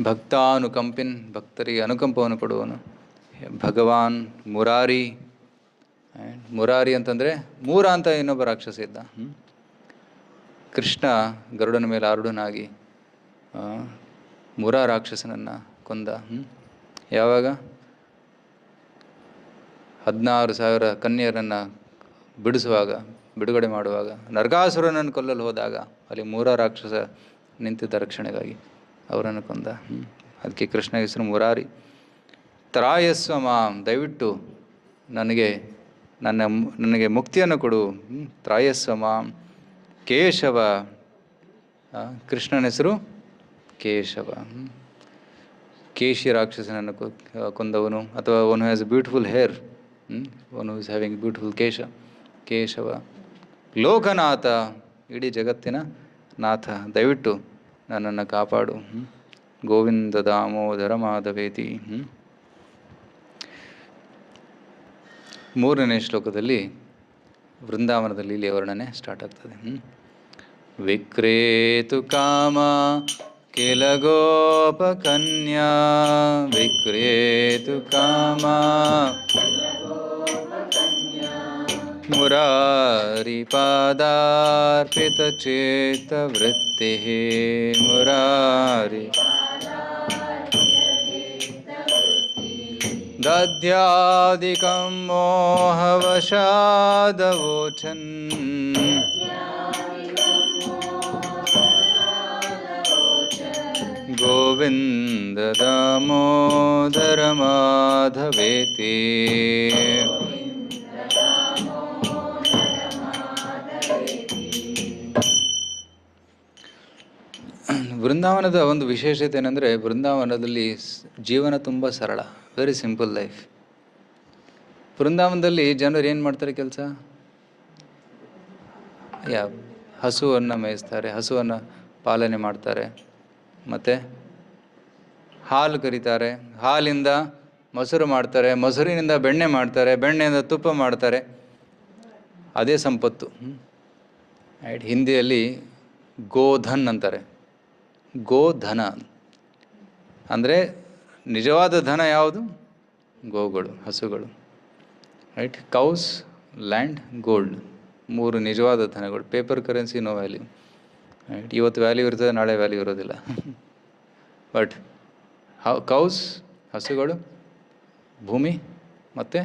[SPEAKER 1] ಭಕ್ತಾನುಕಂಪಿನ್, ಭಕ್ತರಿಗೆ ಅನುಕಂಪವನ್ನು ಕೊಡುವನು ಭಗವಾನ್ ಮುರಾರಿ. ಮುರಾರಿ ಅಂತಂದರೆ ಮೂರ ಅಂತ ಇನ್ನೊಬ್ಬ ರಾಕ್ಷಸ ಇದ್ದ. ಕೃಷ್ಣ ಗರುಡನ ಮೇಲೆ ಆರುಢನಾಗಿ ಮುರ ರಾಕ್ಷಸನನ್ನು ಕೊಂದ. ಯಾವಾಗ 16,000 ಕನ್ಯರನ್ನು ಬಿಡುಗಡೆ ಮಾಡುವಾಗ, ನರಕಾಸುರನನ್ನು ಕೊಲ್ಲಲು ಹೋದಾಗ ಅಲ್ಲಿ ಮೂರ ರಾಕ್ಷಸ ನಿಂತಿದ್ದ ರಕ್ಷಣೆಗಾಗಿ ಅವರನ್ನು ಕೊಂದ. ಅದಕ್ಕೆ ಕೃಷ್ಣ ಹೆಸರು ಮುರಾರಿ. ತ್ರಾಯಸ್ವ ಮಾಂ, ದಯವಿಟ್ಟು ನನಗೆ ಮುಕ್ತಿಯನ್ನು ಕೊಡು. ತ್ರಾಯಸ್ವ ಮಾಂ. ಕೇಶವ, ಕೃಷ್ಣನ ಹೆಸರು ಕೇಶವ. ಕೇಶಿ ರಾಕ್ಷಸನನ್ನು ಕೊಂದವನು, ಅಥವಾ one has beautiful hair, one who is having beautiful Keshava. Lokanatha, ಇಡೀ ಜಗತ್ತಿನ ನಾಥ, ದಯವಿಟ್ಟು ನನ್ನನ್ನು ಕಾಪಾಡು. ಗೋವಿಂದ ದಾಮೋದರ ಮಾಧವೇತಿ. 3ನೇ ಶ್ಲೋಕದಲ್ಲಿ ವೃಂದಾವನದ ಲೀಲೆಯ ವರ್ಣನೆ ಸ್ಟಾರ್ಟ್ ಆಗ್ತದೆ. ವಿಕ್ರೇತು ಕಾಮ ಕಿಲ ಗೋಪಕನ್ಯಾ, ವಿಕ್ರೇತು ಕಾಮ ಮುರಾರಿ ಪಾದಾರ್ಪಿತ ಚೇತ ವೃತ್ತಿ, ಮುರಾರಿ ದಧ್ಯಾದಿಕಂ ಮೋಹವಶಾದವೋಚನ್, ಗೋವಿಂದ ದಾಮೋದರ ಮಾಧವೇತಿ. ವೃಂದಾವನದ ಒಂದು ವಿಶೇಷತೆ ಏನಂದರೆ, ವೃಂದಾವನದಲ್ಲಿ ಜೀವನ ತುಂಬ ಸರಳ, ವೆರಿ ಸಿಂಪಲ್ ಲೈಫ್. ವೃಂದಾವನದಲ್ಲಿ ಜನರು ಏನು ಮಾಡ್ತಾರೆ ಕೆಲಸ? ಹಸುವನ್ನು ಮೇಯಿಸ್ತಾರೆ, ಹಸುವನ್ನು ಪಾಲನೆ ಮಾಡ್ತಾರೆ, ಮತ್ತು ಹಾಲು ಕರೀತಾರೆ, ಹಾಲಿಂದ ಮೊಸರು ಮಾಡ್ತಾರೆ, ಮೊಸರಿನಿಂದ ಬೆಣ್ಣೆ ಮಾಡ್ತಾರೆ, ಬೆಣ್ಣೆಯಿಂದ ತುಪ್ಪ ಮಾಡ್ತಾರೆ. ಅದೇ ಸಂಪತ್ತು. ಹಿಂದಿಯಲ್ಲಿ ಗೋಧನ್ ಅಂತಾರೆ. ಗೋಧನ ಅಂದರೆ ನಿಜವಾದ ಧನ ಯಾವುದು? ಗೋಗಳು, ಹಸುಗಳು. ರೈಟ್. ಕೌಸ್, ಲ್ಯಾಂಡ್, ಗೋಲ್ಡ್, 3 ನಿಜವಾದ ಧನಗಳು. Paper currency no value. Right. ಇವತ್ತು ವ್ಯಾಲ್ಯೂ ಇರ್ತದೆ, ನಾಳೆ ವ್ಯಾಲ್ಯೂ ಇರೋದಿಲ್ಲ. ಬಟ್ ಕೌಸ್, ಹಸುಗಳು, ಭೂಮಿ ಮತ್ತು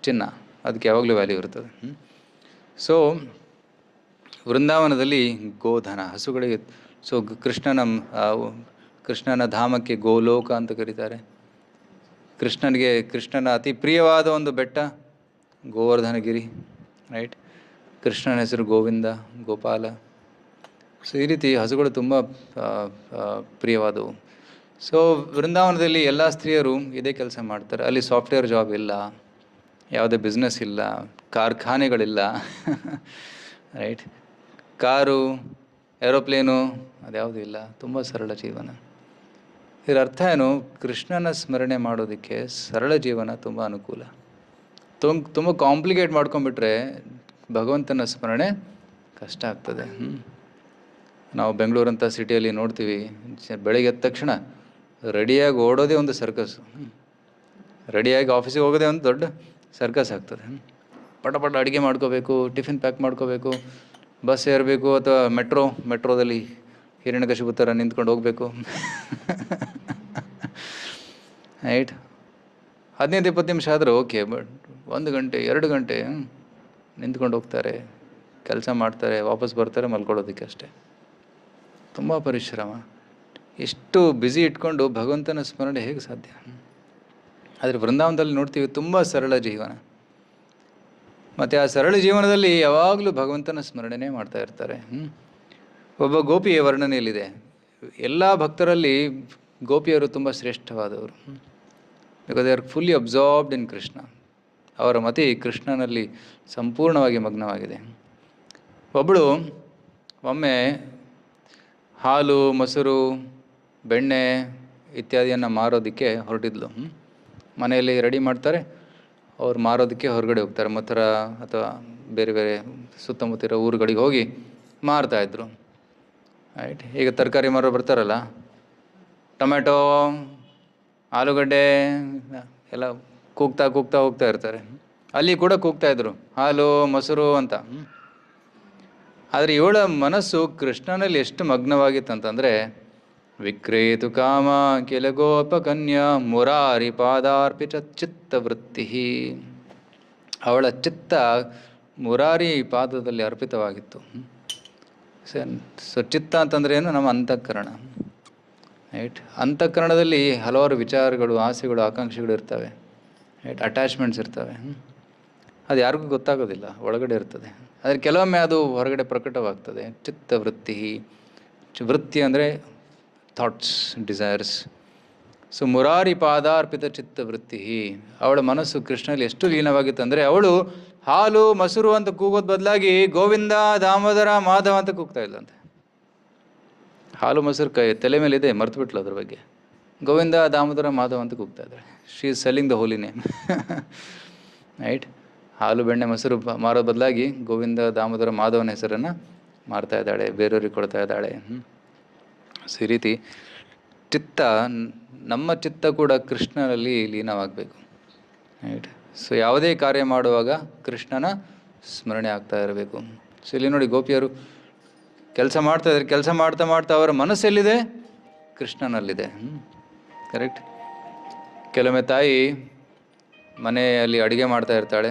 [SPEAKER 1] ಚಿನ್ನ, ಅದಕ್ಕೆ ಯಾವಾಗಲೂ ವ್ಯಾಲ್ಯೂ ಇರ್ತದೆ. ಸೊ ವೃಂದಾವನದಲ್ಲಿ ಗೋಧನ, ಹಸುಗಳಿಗೆ. ಸೊ ಕೃಷ್ಣನ ಧಾಮಕ್ಕೆ ಗೋಲೋಕ ಅಂತ ಕರೀತಾರೆ. ಕೃಷ್ಣನ ಅತಿ ಪ್ರಿಯವಾದ ಒಂದು ಬೆಟ್ಟ ಗೋವರ್ಧನಗಿರಿ. ರೈಟ್. ಕೃಷ್ಣನ ಹೆಸರು ಗೋವಿಂದ, ಗೋಪಾಲ. ಸೊ ಈ ರೀತಿ ಹಸುಗಳು ತುಂಬ ಪ್ರಿಯವಾದವು. ಸೊ ವೃಂದಾವನದಲ್ಲಿ ಎಲ್ಲ ಸ್ತ್ರೀಯರು ಇದೇ ಕೆಲಸ ಮಾಡ್ತಾರೆ. ಅಲ್ಲಿ ಸಾಫ್ಟ್ವೇರ್ ಜಾಬ್ ಇಲ್ಲ, ಯಾವುದೇ ಬಿಸ್ನೆಸ್ ಇಲ್ಲ, ಕಾರ್ಖಾನೆಗಳಿಲ್ಲ. ರೈಟ್. ಕಾರು, ಏರೋಪ್ಲೇನು ಅದ್ಯಾವುದೂ ಇಲ್ಲ. ತುಂಬ ಸರಳ ಜೀವನ. ಇದರ ಅರ್ಥ ಏನು? ಕೃಷ್ಣನ ಸ್ಮರಣೆ ಮಾಡೋದಕ್ಕೆ ಸರಳ ಜೀವನ ತುಂಬ ಅನುಕೂಲ. ತುಂಬ ಕಾಂಪ್ಲಿಕೇಟ್ ಮಾಡ್ಕೊಂಡ್ಬಿಟ್ರೆ ಭಗವಂತನ ಸ್ಮರಣೆ ಕಷ್ಟ ಆಗ್ತದೆ. ನಾವು ಬೆಂಗಳೂರಂಥ ಸಿಟಿಯಲ್ಲಿ ನೋಡ್ತೀವಿ, ಬೆಳಗ್ಗೆ ಎದ್ದ ತಕ್ಷಣ ರೆಡಿಯಾಗಿ ಓಡೋದೇ ಒಂದು ಸರ್ಕಸ್ಸು. ರೆಡಿಯಾಗಿ ಆಫೀಸಿಗೆ ಹೋಗೋದೇ ಒಂದು ದೊಡ್ಡ ಸರ್ಕಸ್ ಆಗ್ತದೆ. ಪಟ ಅಡುಗೆ ಮಾಡ್ಕೋಬೇಕು, ಟಿಫಿನ್ ಪ್ಯಾಕ್ ಮಾಡ್ಕೋಬೇಕು, ಬಸ್ ಏರಬೇಕು, ಅಥವಾ ಮೆಟ್ರೋದಲ್ಲಿ ಹಿರಣ್ಯಕಶಿಪು ಥರ ನಿಂತ್ಕೊಂಡು ಹೋಗಬೇಕು. ರೈಟ್. 15-20 ನಿಮಿಷ ಆದರೆ ಓಕೆ, ಬಟ್ 1 ಗಂಟೆ 2 ಗಂಟೆ ನಿಂತ್ಕೊಂಡು ಹೋಗ್ತಾರೆ. ಕೆಲಸ ಮಾಡ್ತಾರೆ, ವಾಪಸ್ ಬರ್ತಾರೆ, ಮಲ್ಕೊಳ್ಳೋದಕ್ಕೆ ಅಷ್ಟೇ. ತುಂಬ ಪರಿಶ್ರಮ. ಎಷ್ಟು ಬ್ಯುಸಿ ಇಟ್ಕೊಂಡು ಭಗವಂತನ ಸ್ಮರಣೆ ಹೇಗೆ ಸಾಧ್ಯ? ಆದರೆ ವೃಂದಾವನದಲ್ಲಿ ನೋಡ್ತೀವಿ ತುಂಬ ಸರಳ ಜೀವನ. ಮತ್ತು ಆ ಸರಳ ಜೀವನದಲ್ಲಿ ಯಾವಾಗಲೂ ಭಗವಂತನ ಸ್ಮರಣೆನೇ ಮಾಡ್ತಾ ಇರ್ತಾರೆ. ಒಬ್ಬ ಗೋಪಿಯ ವರ್ಣನೆಯಲ್ಲಿದೆ. ಎಲ್ಲ ಭಕ್ತರಲ್ಲಿ ಗೋಪಿಯರು ತುಂಬ ಶ್ರೇಷ್ಠವಾದವರು. Because they are fully absorbed in Krishna. ಅವರ ಮತಿ ಕೃಷ್ಣನಲ್ಲಿ ಸಂಪೂರ್ಣವಾಗಿ ಮಗ್ನವಾಗಿದೆ. ಒಬ್ಬಳು ಒಮ್ಮೆ ಹಾಲು, ಮೊಸರು, ಬೆಣ್ಣೆ ಇತ್ಯಾದಿಯನ್ನು ಮಾರೋದಕ್ಕೆ ಹೊರಟಿದ್ಲು. ಮನೆಯಲ್ಲಿ ರೆಡಿ ಮಾಡ್ತಾರೆ, ಅವ್ರು ಮಾರೋದಕ್ಕೆ ಹೊರಗಡೆ ಹೋಗ್ತಾರೆ. ಮಥುರಾ ಅಥವಾ ಬೇರೆ ಬೇರೆ ಸುತ್ತಮುತ್ತಿರೋ ಊರುಗಳಿಗೆ ಹೋಗಿ ಮಾರ್ತಾಯಿದ್ರು. ರೈಟ್. ಈಗ ತರಕಾರಿ ಮಾರೋರು ಬರ್ತಾರಲ್ಲ, ಟೊಮೆಟೊ, ಆಲೂಗಡ್ಡೆ ಎಲ್ಲ ಕೂಗ್ತಾ ಕೂಗ್ತಾ ಹೋಗ್ತಾ ಇರ್ತಾರೆ. ಅಲ್ಲಿ ಕೂಡ ಕೂಗ್ತಾಯಿದ್ರು ಹಾಲು, ಮೊಸರು ಅಂತ. ಆದರೆ ಇವಳ ಮನಸ್ಸು ಕೃಷ್ಣನಲ್ಲಿ ಎಷ್ಟು ಮಗ್ನವಾಗಿತ್ತಂತಂದರೆ, ವಿಕ್ರೇತು ಕಾಮ ಕೆಲ ಗೋಪಕನ್ಯಾ ಮುರಾರಿ ಪಾದಾರ್ಪಿತ ಚಿತ್ತವೃತ್ತಿ. ಅವಳ ಚಿತ್ತ ಮುರಾರಿ ಪಾದದಲ್ಲಿ ಅರ್ಪಿತವಾಗಿತ್ತು. ಸೊ ಚಿತ್ತ ಅಂತಂದ್ರೆ ಏನು? ನಮ್ಮ ಅಂತಃಕರಣ. ರೈಟ್. ಅಂತಃಕರಣದಲ್ಲಿ ಹಲವಾರು ವಿಚಾರಗಳು, ಆಸೆಗಳು, ಆಕಾಂಕ್ಷೆಗಳು ಇರ್ತವೆ. ರೈಟ್. ಅಟ್ಯಾಚ್ಮೆಂಟ್ಸ್ ಇರ್ತವೆ. ಅದು ಯಾರಿಗೂ ಗೊತ್ತಾಗೋದಿಲ್ಲ, ಒಳಗಡೆ ಇರ್ತದೆ. ಆದರೆ ಕೆಲವೊಮ್ಮೆ ಅದು ಹೊರಗಡೆ ಪ್ರಕಟವಾಗ್ತದೆ. ಚಿತ್ತವೃತ್ತಿ. ವೃತ್ತಿ ಅಂದರೆ ಥಾಟ್ಸ್, ಡಿಸೈರ್ಸ್. ಸೊ ಮುರಾರಿ ಪಾದಾರ್ಪಿತ ಚಿತ್ತವೃತ್ತಿ. ಅವಳ ಮನಸ್ಸು ಕೃಷ್ಣನಲ್ಲಿ ಎಷ್ಟು ಲೀನವಾಗಿತ್ತು ಅಂದರೆ, ಅವಳು ಹಾಲು, ಮೊಸರು ಅಂತ ಕೂಗೋದು ಬದಲಾಗಿ ಗೋವಿಂದ, ದಾಮೋದರ, ಮಾಧವ ಅಂತ ಕೂಗ್ತಾ ಇಲ್ಲಂತೆ. ಹಾಲು ಮೊಸರು ತಲೆ ಮೇಲಿದೆ, ಮರ್ತು ಬಿಟ್ಲು ಅದ್ರ ಬಗ್ಗೆ. ಗೋವಿಂದ, ದಾಮೋದರ, ಮಾಧವ ಅಂತ ಕೂಗ್ತಾ ಇದ್ದಾಳೆ. She is selling the Holi name. Right. ಹಾಲು, ಬೆಣ್ಣೆ, ಮೊಸರು ಮಾರೋ ಬದಲಾಗಿ ಗೋವಿಂದ, ದಾಮೋದರ, ಮಾಧವನ ಹೆಸರನ್ನು ಮಾರ್ತಾ ಇದ್ದಾಳೆ, ಬೇರೆಯವ್ರಿಗೆ ಕೊಡ್ತಾ ಇದ್ದಾಳೆ. ಸೊ ಈ ರೀತಿ ಚಿತ್ತ, ನಮ್ಮ ಚಿತ್ತ ಕೂಡ ಕೃಷ್ಣನಲ್ಲಿ ಲೀನವಾಗಬೇಕು. ರೈಟ್. ಸೊ ಯಾವುದೇ ಕಾರ್ಯ ಮಾಡುವಾಗ ಕೃಷ್ಣನ ಸ್ಮರಣೆ ಆಗ್ತಾ ಇರಬೇಕು. ಸೊ ಇಲ್ಲಿ ನೋಡಿ, ಗೋಪಿಯರು ಕೆಲಸ ಮಾಡ್ತಾ ಇದ್ದಾರೆ. ಕೆಲಸ ಮಾಡ್ತಾ ಮಾಡ್ತಾ ಅವರ ಮನಸ್ಸೆಲ್ಲಿದೆ? ಕೃಷ್ಣನಲ್ಲಿದೆ. ಕರೆಕ್ಟ್. ಕೆಲವೊಮ್ಮೆ ತಾಯಿ ಮನೆಯಲ್ಲಿ ಅಡುಗೆ ಮಾಡ್ತಾ ಇರ್ತಾಳೆ,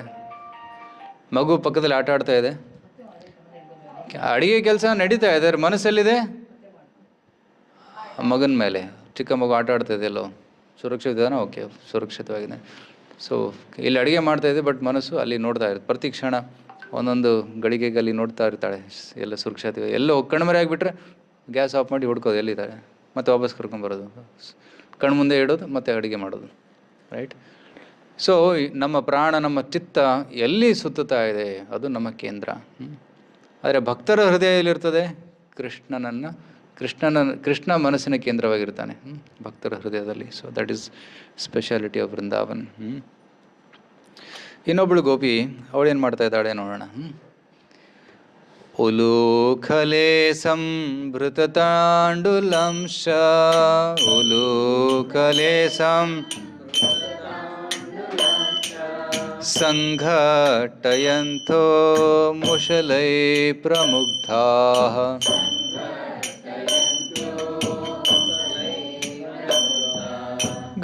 [SPEAKER 1] ಮಗು ಪಕ್ಕದಲ್ಲಿ ಆಟ ಆಡ್ತಾ ಇದೆ, ಅಡುಗೆ ಕೆಲಸ ನಡೀತಾ ಇದೆ, ಮನಸ್ಸೆಲ್ಲಿದೆ? ಮಗನ ಮೇಲೆ. ಚಿಕ್ಕ ಮಗು ಆಟ ಆಡ್ತಾ ಇದೆಯಲ್ಲೋ, ಸುರಕ್ಷಿತನ? ಓಕೆ, ಸುರಕ್ಷಿತವಾಗಿದೆ. ಸೊ ಇಲ್ಲಿ ಅಡುಗೆ ಮಾಡ್ತಾ ಇದೆ, ಬಟ್ ಮನಸ್ಸು ಅಲ್ಲಿ ನೋಡ್ತಾ ಇರುತ್ತೆ. ಪ್ರತಿ ಕ್ಷಣ ಒಂದೊಂದು ಗಳಿಗೆಗೆ ಅಲ್ಲಿ ನೋಡ್ತಾ ಇರ್ತಾಳೆ, ಎಲ್ಲ ಸುರಕ್ಷಿತ. ಎಲ್ಲೋ ಕಣ್ಮರೆ ಆಗಿಬಿಟ್ರೆ ಗ್ಯಾಸ್ ಆಫ್ ಮಾಡಿ ಹುಡ್ಕೋದು ಎಲ್ಲಿದ್ದಾರೆ, ಮತ್ತೆ ವಾಪಸ್ ಕರ್ಕೊಂಬರೋದು, ಕಣ್ಣು ಮುಂದೆ ಇಡೋದು, ಮತ್ತೆ ಅಡುಗೆ ಮಾಡೋದು. ರೈಟ್. ಸೊ ನಮ್ಮ ಪ್ರಾಣ, ನಮ್ಮ ಚಿತ್ತ ಎಲ್ಲಿ ಸುತ್ತುತ್ತಾ ಇದೆ ಅದು ನಮ್ಮ ಕೇಂದ್ರ. ಆದರೆ ಭಕ್ತರ ಹೃದಯದಲ್ಲಿರ್ತದೆ ಕೃಷ್ಣ ಮನಸ್ಸಿನ ಕೇಂದ್ರವಾಗಿರ್ತಾನೆ ಭಕ್ತರ ಹೃದಯದಲ್ಲಿ. So that is speciality of Vrindavan. ಇನ್ನೊಬ್ಬಳು ಗೋಪಿ, ಅವಳೇನು ಮಾಡ್ತಾ ಇದ್ದಾಳೆ ನೋಡೋಣ. ಉಲೂಖಲೆ ಸಂಭೃತ ತಾಂಡುಲಂಶ, ಉಲೂಖಲೆ ಸಂಘಟಯಂಥೋ ಮುಶಲೈ ಪ್ರಮುಗ್ಧಾಃ,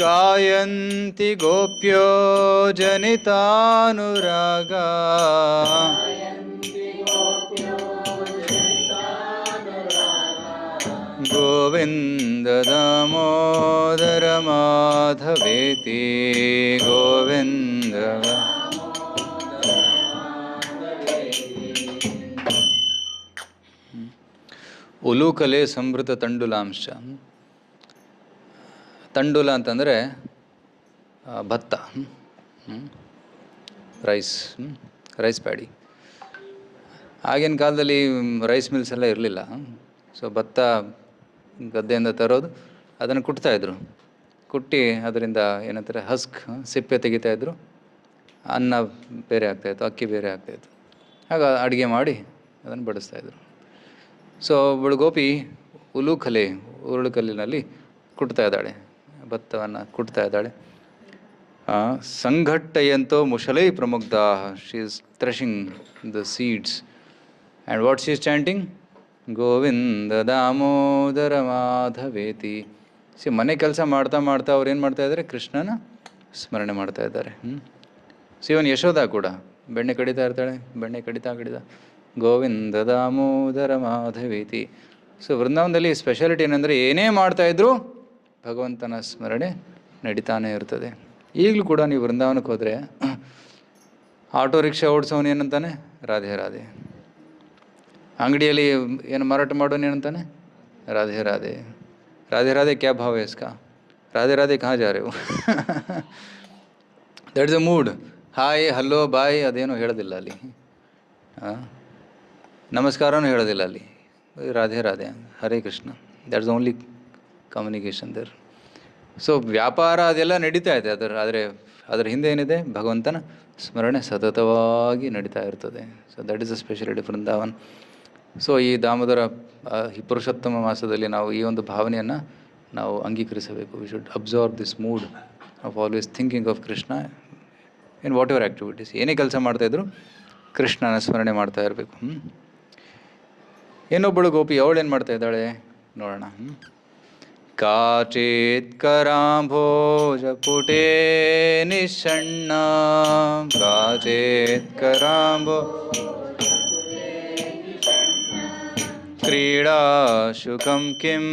[SPEAKER 1] ಗಾಯಂತಿ ಗೋಪ್ಯೋ ಜನಿತಾನುರಾಗ, ಗೋವಿಂದ ದಾಮೋದರ ಮಾಧವೇತಿ, ಗೋವಿಂದ. ಉಲೂಕಲೆ ಸಂಭೃತ ತಂಡುಲಾಂಶ. ತಂಡುಲ ಅಂತಂದರೆ ಭತ್ತ, ರೈಸ್ ಪ್ಯಾಡಿ. ಆಗಿನ ಕಾಲದಲ್ಲಿ ರೈಸ್ ಮಿಲ್ಸ್ ಎಲ್ಲ ಇರಲಿಲ್ಲ. ಸೊ ಭತ್ತ ಗದ್ದೆಯಿಂದ ತರೋದು, ಅದನ್ನು ಕುಟ್ತಾಯಿದ್ರು. ಕುಟ್ಟಿ ಅದರಿಂದ ಏನಂತಾರೆ ಹಸ್ಕ್, ಸಿಪ್ಪೆ ತೆಗಿತಾಯಿದ್ರು. ಅನ್ನ ಬೇರೆ ಆಗ್ತಾಯಿತ್ತು, ಅಕ್ಕಿ ಬೇರೆ ಆಗ್ತಾಯಿತ್ತು. ಆಗ ಅಡುಗೆ ಮಾಡಿ ಅದನ್ನು ಬಡಿಸ್ತಾಯಿದ್ರು. ಸೊ ಒಬ್ಬಳು ಗೋಪಿ ಉಲೂಖಲೆ, ಉರುಳುಕಲ್ಲಿನಲ್ಲಿ ಕುಟ್ತಾ ಇದ್ದಾಳೆ, ಭತ್ತವನ್ನು ಕುಟ್ತಾ ಇದ್ದಾಳೆ. ಸಂಘಟ್ಟಯಂತೋ ಮುಶಲೈ ಪ್ರಮುಗ್ಧಾ, she is threshing the seeds. And what she is chanting? Govinda Damodara ಮಾಧವೇತಿ. ಮನೆ ಕೆಲಸ ಮಾಡ್ತಾ ಮಾಡ್ತಾ ಅವ್ರು ಏನು ಮಾಡ್ತಾ ಇದ್ದಾರೆ? ಕೃಷ್ಣನ ಸ್ಮರಣೆ ಮಾಡ್ತಾ ಇದ್ದಾರೆ. ಇವನ್ ಯಶೋಧ ಕೂಡ ಬೆಣ್ಣೆ ಕಡಿತಾ ಇರ್ತಾಳೆ. ಬೆಣ್ಣೆ ಕಡಿತಾ ಗೋವಿಂದ ದಾಮೋದರ ಮಾಧವೇತಿ. ಸೊ ವೃಂದಾವನದಲ್ಲಿ ಸ್ಪೆಷಾಲಿಟಿ ಏನಂದರೆ ಏನೇ ಮಾಡ್ತಾಯಿದ್ರು ಭಗವಂತನ ಸ್ಮರಣೆ ನಡೀತಾನೆ ಇರ್ತದೆ. ಈಗಲೂ ಕೂಡ ನೀವು ವೃಂದಾವನಕ್ಕೆ ಹೋದರೆ ಆಟೋ ರಿಕ್ಷಾ ಓಡಿಸೋನು ಏನಂತಾನೆ, ರಾಧೆ ರಾಧೆ. ಅಂಗಡಿಯಲ್ಲಿ ಏನು ಮಾರಾಟ ಮಾಡೋನು ಏನಂತಾನೆ, ರಾಧೆ ರಾಧೆ. ರಾಧೆ ರಾಧೆ ಕ್ಯಾ ಭಾವ ಇಸ್ಕಾ, ರಾಧೆ ರಾಧೆ ಕहाँ जा रहे हो. That is a mood. Hi hello bye ಅದೇನೋ ಹೇಳೋದಿಲ್ಲ ಅಲ್ಲಿ, ನಮಸ್ಕಾರನೂ ಹೇಳೋದಿಲ್ಲ ಅಲ್ಲಿ. Radhe Radhe, Hare Krishna, that is only communication there. So ವ್ಯಾಪಾರ ಅದೆಲ್ಲ ನಡೀತಾ ಇದೆ, ಅದರ ಹಿಂದೆ ಏನಿದೆ, ಭಗವಂತನ ಸ್ಮರಣೆ ಸತತವಾಗಿ ನಡೀತಾ ಇರ್ತದೆ. So that is a speciality Vrindavan. So ಈ ದಾಮೋದರ ಈ ಪುರುಷೋತ್ತಮ ಮಾಸದಲ್ಲಿ ನಾವು ಈ ಒಂದು ಭಾವನೆಯನ್ನು ನಾವು ಅಂಗೀಕರಿಸಬೇಕು. We should observe this mood of always thinking of Krishna in whatever activities. ಏನೇ ಕೆಲಸ ಮಾಡ್ತಾಯಿದ್ರು ಕೃಷ್ಣನ ಸ್ಮರಣೆ ಮಾಡ್ತಾ ಇರಬೇಕು. ಇನ್ನೊಬ್ಬಳು ಗೋಪಿ ಅವಳೇನು ಮಾಡ್ತಾ ಇದ್ದಾಳೆ ನೋಡೋಣ. ಕಾಚಿತ್ ಕರಾಂಭೋಜ ಪುಟೇ ನಿಷಣ್ಣ, ಕಾಚಿತ್ ಕರಾಂಭೋ ಕ್ರೀಡಾ ಶುಕಂ ಕಿಂ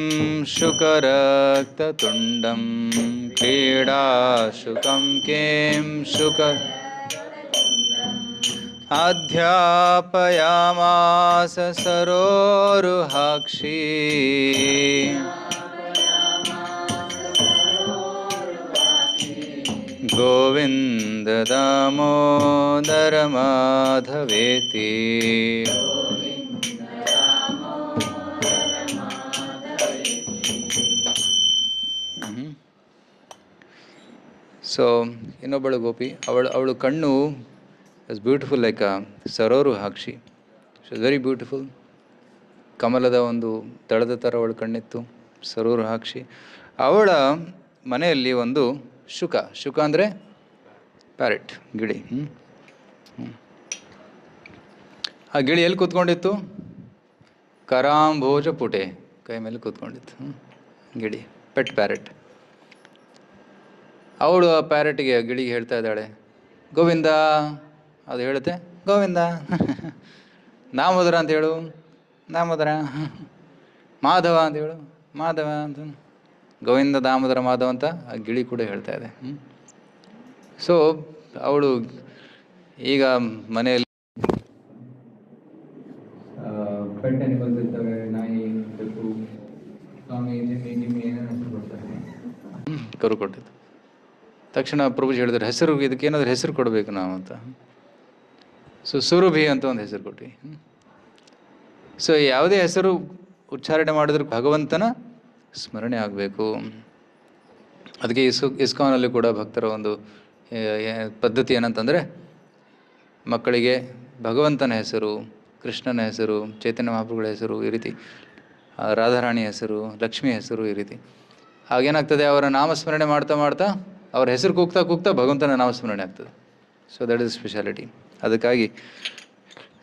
[SPEAKER 1] ಶುಕರಕ್ತತುಂಡಂ, ಕ್ರೀಡಾ ಶುಕಂ ಕಿಂ ಶುಕ ಅಧ್ಯಾಪಯಾಮಾಸ ಸರೋರುಹಾಕ್ಷಿ, ಗೋವಿಂದ ದಾಮೋದರ ಮಾಧವೇತಿ. ಸೊ ಇನ್ನೊಬ್ಬಳು ಗೋಪಿ, ಅವಳು ಕಣ್ಣು ಇಸ್ ಬ್ಯೂಟಿಫುಲ್ ಲೈಕ್ ಅ ಸರೋರುಹಾಕ್ಷಿ. She is very beautiful. ಕಮಲದ ಒಂದು ದಳದ ಥರ ಅವಳು ಕಣ್ಣಿತ್ತು, ಸರೋರುಹಾಕ್ಷಿ. ಅವಳ ಮನೆಯಲ್ಲಿ ಒಂದು ಶುಕ ಅಂದರೆ ಪ್ಯಾರೆಟ್, ಗಿಳಿ. ಆ ಗಿಳಿ ಎಲ್ಲಿ ಕೂತ್ಕೊಂಡಿತ್ತು, ಕರಾಂಭೋಜ ಪುಟೆ, ಕೈ ಮೇಲೆ ಕೂತ್ಕೊಂಡಿತ್ತು ಗಿಳಿ, ಪೆಟ್ ಪ್ಯಾರೆಟ್. ಅವಳು ಆ ಪ್ಯಾರೆಟ್ಗೆ, ಗಿಳಿಗೆ ಹೇಳ್ತಾ ಇದ್ದಾಳೆ ಗೋವಿಂದ. ಅದು ಹೇಳುತ್ತೆ ಗೋವಿಂದ. ದಾಮೋದರ ಅಂತ ಹೇಳು, ದಾಮೋದರ. ಮಾಧವ ಅಂತ ಹೇಳು, ಮಾಧವ ಅಂತ. ಗೋವಿಂದ ದಾಮೋದರ ಮಾಧವ ಅಂತ ಆ ಗಿಳಿ ಕೂಡ ಹೇಳ್ತಾ ಇದೆ. ಸೊ ಅವಳು ಈಗ ಮನೆಯಲ್ಲಿ ಪೆಟ್ ಅನಿಮಲ್ಸ್ ಇರ್ತವೆ, ನಾಯಿ, ಬೆಕ್ಕು, ಸ್ವಾಮಿ, ಜಿಮ್ಮಿ ಏನೇನು ಕೊಡ್ತಾರೆ. ಕರು ಕೊಟ್ಟಿದ್ದು ತಕ್ಷಣ ಪ್ರಭುಜಿ ಹೇಳಿದ್ರೆ ಹೆಸರು, ಇದಕ್ಕೇನಾದ್ರೂ ಹೆಸರು ಕೊಡಬೇಕು ನಾವು ಅಂತ. ಸೊ ಸುರಭಿ ಅಂತ ಒಂದು ಹೆಸರು ಕೊಟ್ವಿ. ಸೊ ಯಾವುದೇ ಹೆಸರು ಉಚ್ಚಾರಣೆ ಮಾಡಿದ್ರೆ ಭಗವಂತನ ಸ್ಮರಣೆ ಆಗಬೇಕು. ಅದಕ್ಕೆ ಇಸ್ಕಾನಲ್ಲಿ ಕೂಡ ಭಕ್ತರ ಒಂದು ಪದ್ಧತಿ ಏನಂತಂದರೆ, ಮಕ್ಕಳಿಗೆ ಭಗವಂತನ ಹೆಸರು, ಕೃಷ್ಣನ ಹೆಸರು, ಚೈತನ್ಯ ಮಹಾಪ್ರಭುಗಳ ಹೆಸರು, ಈ ರೀತಿ ರಾಧಾರಾಣಿ ಹೆಸರು, ಲಕ್ಷ್ಮಿ ಹೆಸರು, ಈ ರೀತಿ. ಹಾಗೇನಾಗ್ತದೆ, ಅವರ ನಾಮಸ್ಮರಣೆ ಮಾಡ್ತಾ ಮಾಡ್ತಾ ಅವ್ರ ಹೆಸರು ಕೂಗ್ತಾ ಭಗವಂತನ ನಾಮಸ್ಮರಣೆ ಆಗ್ತದೆ. So that is speciality. ಅದಕ್ಕಾಗಿ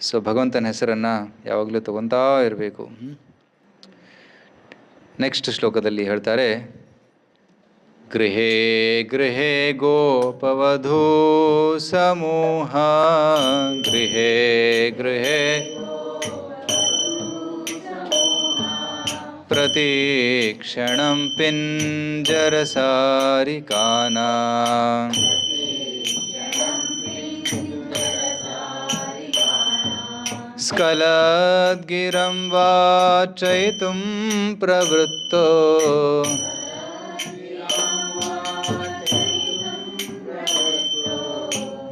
[SPEAKER 1] ಸೊ ಭಗವಂತನ ಹೆಸರನ್ನು ಯಾವಾಗಲೂ ತಗೊತಾ ಇರಬೇಕು. ನೆಕ್ಸ್ಟ್ ಶ್ಲೋಕದಲ್ಲಿ ಹೇಳ್ತಾರೆ, ಗೃಹೇ ಗೃಹೇ ಗೋಪವಧೂ ಸಮೂಹ, ಗೃಹೇ ಗೃಹೇ ಪ್ರತಿಕ್ಷಣಂ ಪಿಂಜರಸಾರಿಕಾನಾಂ, ಸ್ಖಲದ್ಗಿರಂ ವಾಚಯಿತುಂ ಪ್ರವೃತ್ತೋ,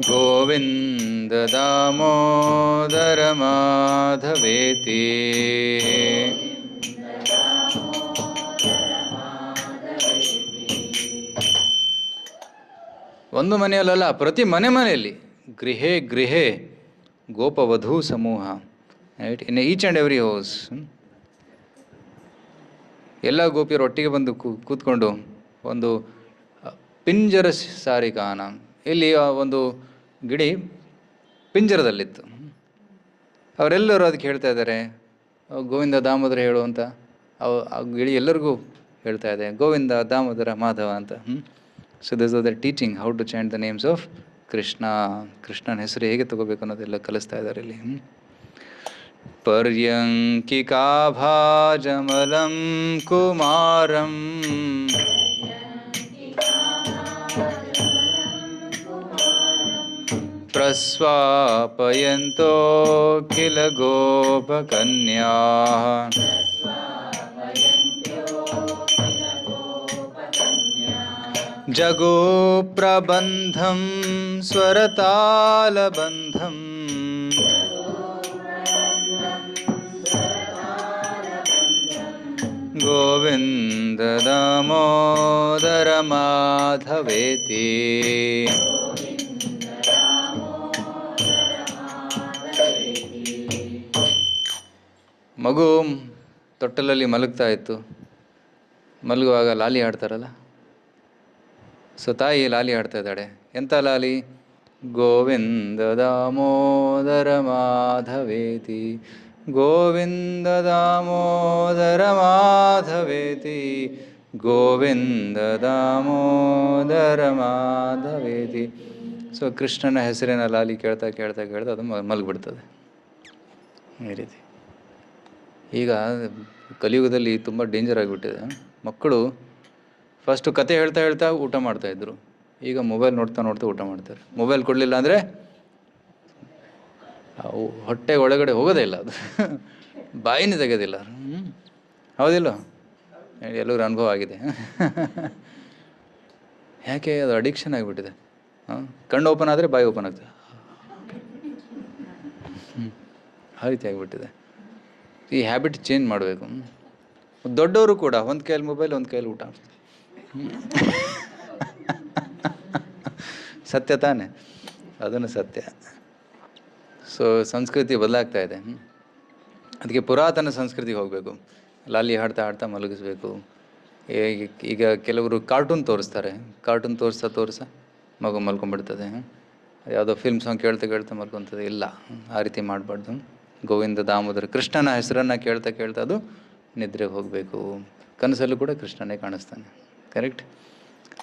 [SPEAKER 1] ಗೋವಿಂದ ದಾಮೋದರ ಮಾಧವೇತಿ. ಒಂದು ಮನೆಯಲ್ಲ, ಪ್ರತಿ ಮನೆಯಲ್ಲಿ ಗೃಹೇ ಗೃಹೇ ಗೋಪವಧೂ ಸಮೂಹ, right, in each and every house. ಎಲ್ಲ ಗೋಪಿಯರು ಒಟ್ಟಿಗೆ ಬಂದು ಕೂತ್ಕೊಂಡು ಒಂದು ಪಿಂಜರ ಸಾರಿಕಾನ, ಇಲ್ಲಿ ಒಂದು ಗಿಳಿ ಪಿಂಜರದಲ್ಲಿತ್ತು. ಅವರೆಲ್ಲರೂ ಅದಕ್ಕೆ ಹೇಳ್ತಾ ಇದ್ದಾರೆ ಗೋವಿಂದ ದಾಮೋದರ ಹೇಳು ಅಂತ. ಆ ಗಿಳಿ ಎಲ್ಲರಿಗೂ ಹೇಳ್ತಾ ಇದೆ ಗೋವಿಂದ ದಾಮೋದರ ಮಾಧವ ಅಂತ. So this are the teaching how to chant the names of Krishna. ಕೃಷ್ಣನ ಹೆಸರು ಹೇಗೆ ತಗೋಬೇಕು ಅನ್ನೋದೆಲ್ಲ ಕಲಿಸ್ತಾ ಇದ್ದಾರೆ ಇಲ್ಲಿ. पर्यङ्किकाभाजमलं कुमारम् प्रस्वापयन्तो किल गोपकन्याः जगोप्रबन्धं स्वरतालबन्धं गोविन्द दामोदर माधवेति ಮಗು ತೊಟ್ಟಲಲ್ಲಿ ಮಲಗ್ತಾ ಇತ್ತು. ಮಲಗುವಾಗ ಲಾಲಿ ಆಡ್ತಾರಲ್ಲ, ಸೊ ತಾಯಿ ಲಾಲಿ ಆಡ್ತಾ ಇದ್ದಾಳೆ. ಎಂಥ ಲಾಲಿ? ಗೋವಿಂದ ದಾಮೋದರ ಮಾಧವೇತಿ, ಗೋವಿಂದ ದಾಮೋದರ ಮಾಧವೇತಿ, ಗೋವಿಂದ ದಾಮೋದರ ಮಾಧವೇತಿ. ಸೊ ಕೃಷ್ಣನ ಹೆಸರಿನ ಲಾಲಿ ಕೇಳ್ತಾ ಕೇಳ್ತಾ ಕೇಳ್ತಾ ಅದು ಮಲಗಿಬಿಡ್ತದೆ. ಈ ರೀತಿ ಈಗ ಕಲಿಯುಗದಲ್ಲಿ ತುಂಬ ಡೇಂಜರ್ ಆಗಿಬಿಟ್ಟಿದೆ. ಮಕ್ಕಳು ಫಸ್ಟು ಕತೆ ಹೇಳ್ತಾ ಹೇಳ್ತಾ ಊಟ ಮಾಡ್ತಾಯಿದ್ರು, ಈಗ ಮೊಬೈಲ್ ನೋಡ್ತಾ ನೋಡ್ತಾ ಊಟ ಮಾಡ್ತಾರೆ. ಮೊಬೈಲ್ ಕೊಡಲಿಲ್ಲ ಅಂದರೆ ಹೊಟ್ಟೆ ಒಳಗಡೆ ಹೋಗೋದೇ ಇಲ್ಲ, ಅದು ಬಾಯಿನೇ ತೆಗೋದಿಲ್ಲ. ಹೌದಿಲ್ಲ? ಎಲ್ಲರೂ ಅನುಭವ ಆಗಿದೆ. ಯಾಕೆ? ಅದು ಅಡಿಕ್ಷನ್ ಆಗಿಬಿಟ್ಟಿದೆ. ಕಣ್ಣು ಓಪನ್ ಆದರೆ ಬಾಯಿ ಓಪನ್ ಆಗ್ತದೆ, ಆ ರೀತಿ ಆಗಿಬಿಟ್ಟಿದೆ. ಈ ಹ್ಯಾಬಿಟ್ ಚೇಂಜ್ ಮಾಡಬೇಕು. ದೊಡ್ಡವರು ಕೂಡ ಒಂದು ಕೈಯಲ್ಲಿ ಮೊಬೈಲ್, ಒಂದು ಕೈಯಲ್ಲಿ ಊಟ. ಸತ್ಯ ತಾನೆ? ಅದನ್ನು ಸತ್ಯ. ಸೊ ಸಂಸ್ಕೃತಿ ಬದಲಾಗ್ತಾ ಇದೆ. ಅದಕ್ಕೆ ಪುರಾತನ ಸಂಸ್ಕೃತಿಗೆ ಹೋಗಬೇಕು. ಲಾಲಿ ಹಾಡ್ತಾ ಹಾಡ್ತಾ ಮಲಗಿಸ್ಬೇಕು. ಈಗ ಕೆಲವರು ಕಾರ್ಟೂನ್ ತೋರಿಸ್ತಾರೆ, ಕಾರ್ಟೂನ್ ತೋರಿಸ್ತಾ ಮಗು ಮಲ್ಕೊಂಡ್ಬಿಡ್ತದೆ. ಯಾವುದೋ ಫಿಲ್ಮ್ ಸಾಂಗ್ ಕೇಳ್ತಾ ಕೇಳ್ತಾ ಮಲ್ಕೊತದೆ. ಇಲ್ಲ, ಆ ರೀತಿ ಮಾಡಬಾರ್ದು. ಗೋವಿಂದ ದಾಮೋದರ ಕೃಷ್ಣನ ಹೆಸರನ್ನು ಕೇಳ್ತಾ ಕೇಳ್ತಾ ಅದು ನಿದ್ರೆಗೆ ಹೋಗಬೇಕು. ಕನಸಲ್ಲೂ ಕೂಡ ಕೃಷ್ಣನೇ ಕಾಣಿಸ್ತಾನೆ. ಕರೆಕ್ಟ್?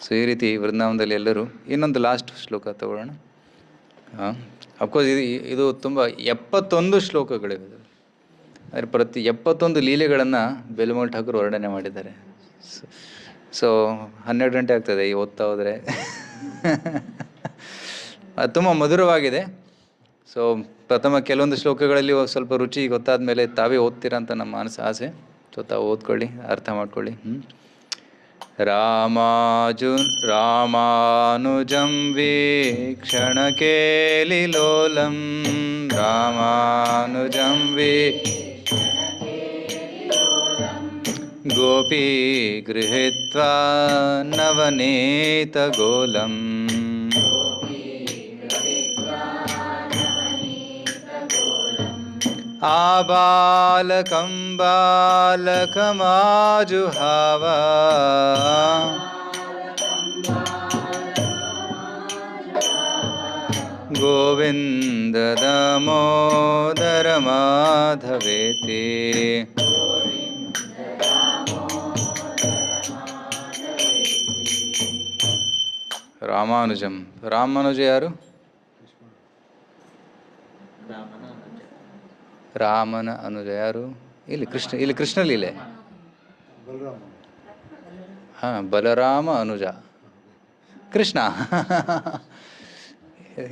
[SPEAKER 1] ಸೊ ಈ ರೀತಿ ವೃಂದಾವನದಲ್ಲಿ ಎಲ್ಲರೂ. ಇನ್ನೊಂದು ಲಾಸ್ಟ್ ಶ್ಲೋಕ ತಗೊಳ್ಳೋಣ. ಅಫ್ಕೋರ್ಸ್ ಇದು ತುಂಬ 71 ಶ್ಲೋಕಗಳಿವೆ. ಆದರೆ ಪ್ರತಿ 71 ಲೀಲೆಗಳನ್ನು ಬೆಲುಮಲ್ ಠಾಕೂರ್ ವರ್ಣನೆ ಮಾಡಿದ್ದಾರೆ. ಸೊ 12 ಗಂಟೆ ಆಗ್ತದೆ ಈ ಓದ್ತಾ ಹೋದರೆ. ಅದು ತುಂಬ ಮಧುರವಾಗಿದೆ. ಸೊ ಪ್ರಥಮ ಕೆಲವೊಂದು ಶ್ಲೋಕಗಳಲ್ಲಿ ಸ್ವಲ್ಪ ರುಚಿ ಗೊತ್ತಾದ ಮೇಲೆ ತಾವೇ ಓದ್ತೀರಾ ಅಂತ ನಮ್ಮ ಆಸೆ. ಸೊ ತಾವು ಓದ್ಕೊಳ್ಳಿ, ಅರ್ಥ ಮಾಡ್ಕೊಳ್ಳಿ. ರಾಮಾನುಜಂ ವೀಕ್ಷಣ ಕೇಲಿಲೋಲಂ, ರಾಮಾನುಜಂ ಗೋಪೀ ಗೃಹೀತ್ವಾ ನವನೀತ ಗೋಲಂ, ಆಬಾಲಕಂ ಬಾಲಕಮಾಜುಹಾವ, ಗೋವಿಂದ ದಾಮೋದರ ಮಾಧವೇತಿ. ರಾಮಾನುಜಂ. ರಾಮಾನುಜ ಯಾರು? ರಾಮನ ಅನುಜ ಯಾರು? ಇಲ್ಲಿ ಕೃಷ್ಣ ಲೀಲೆ. ಬಲರಾಮ ಅನುಜ ಕೃಷ್ಣ.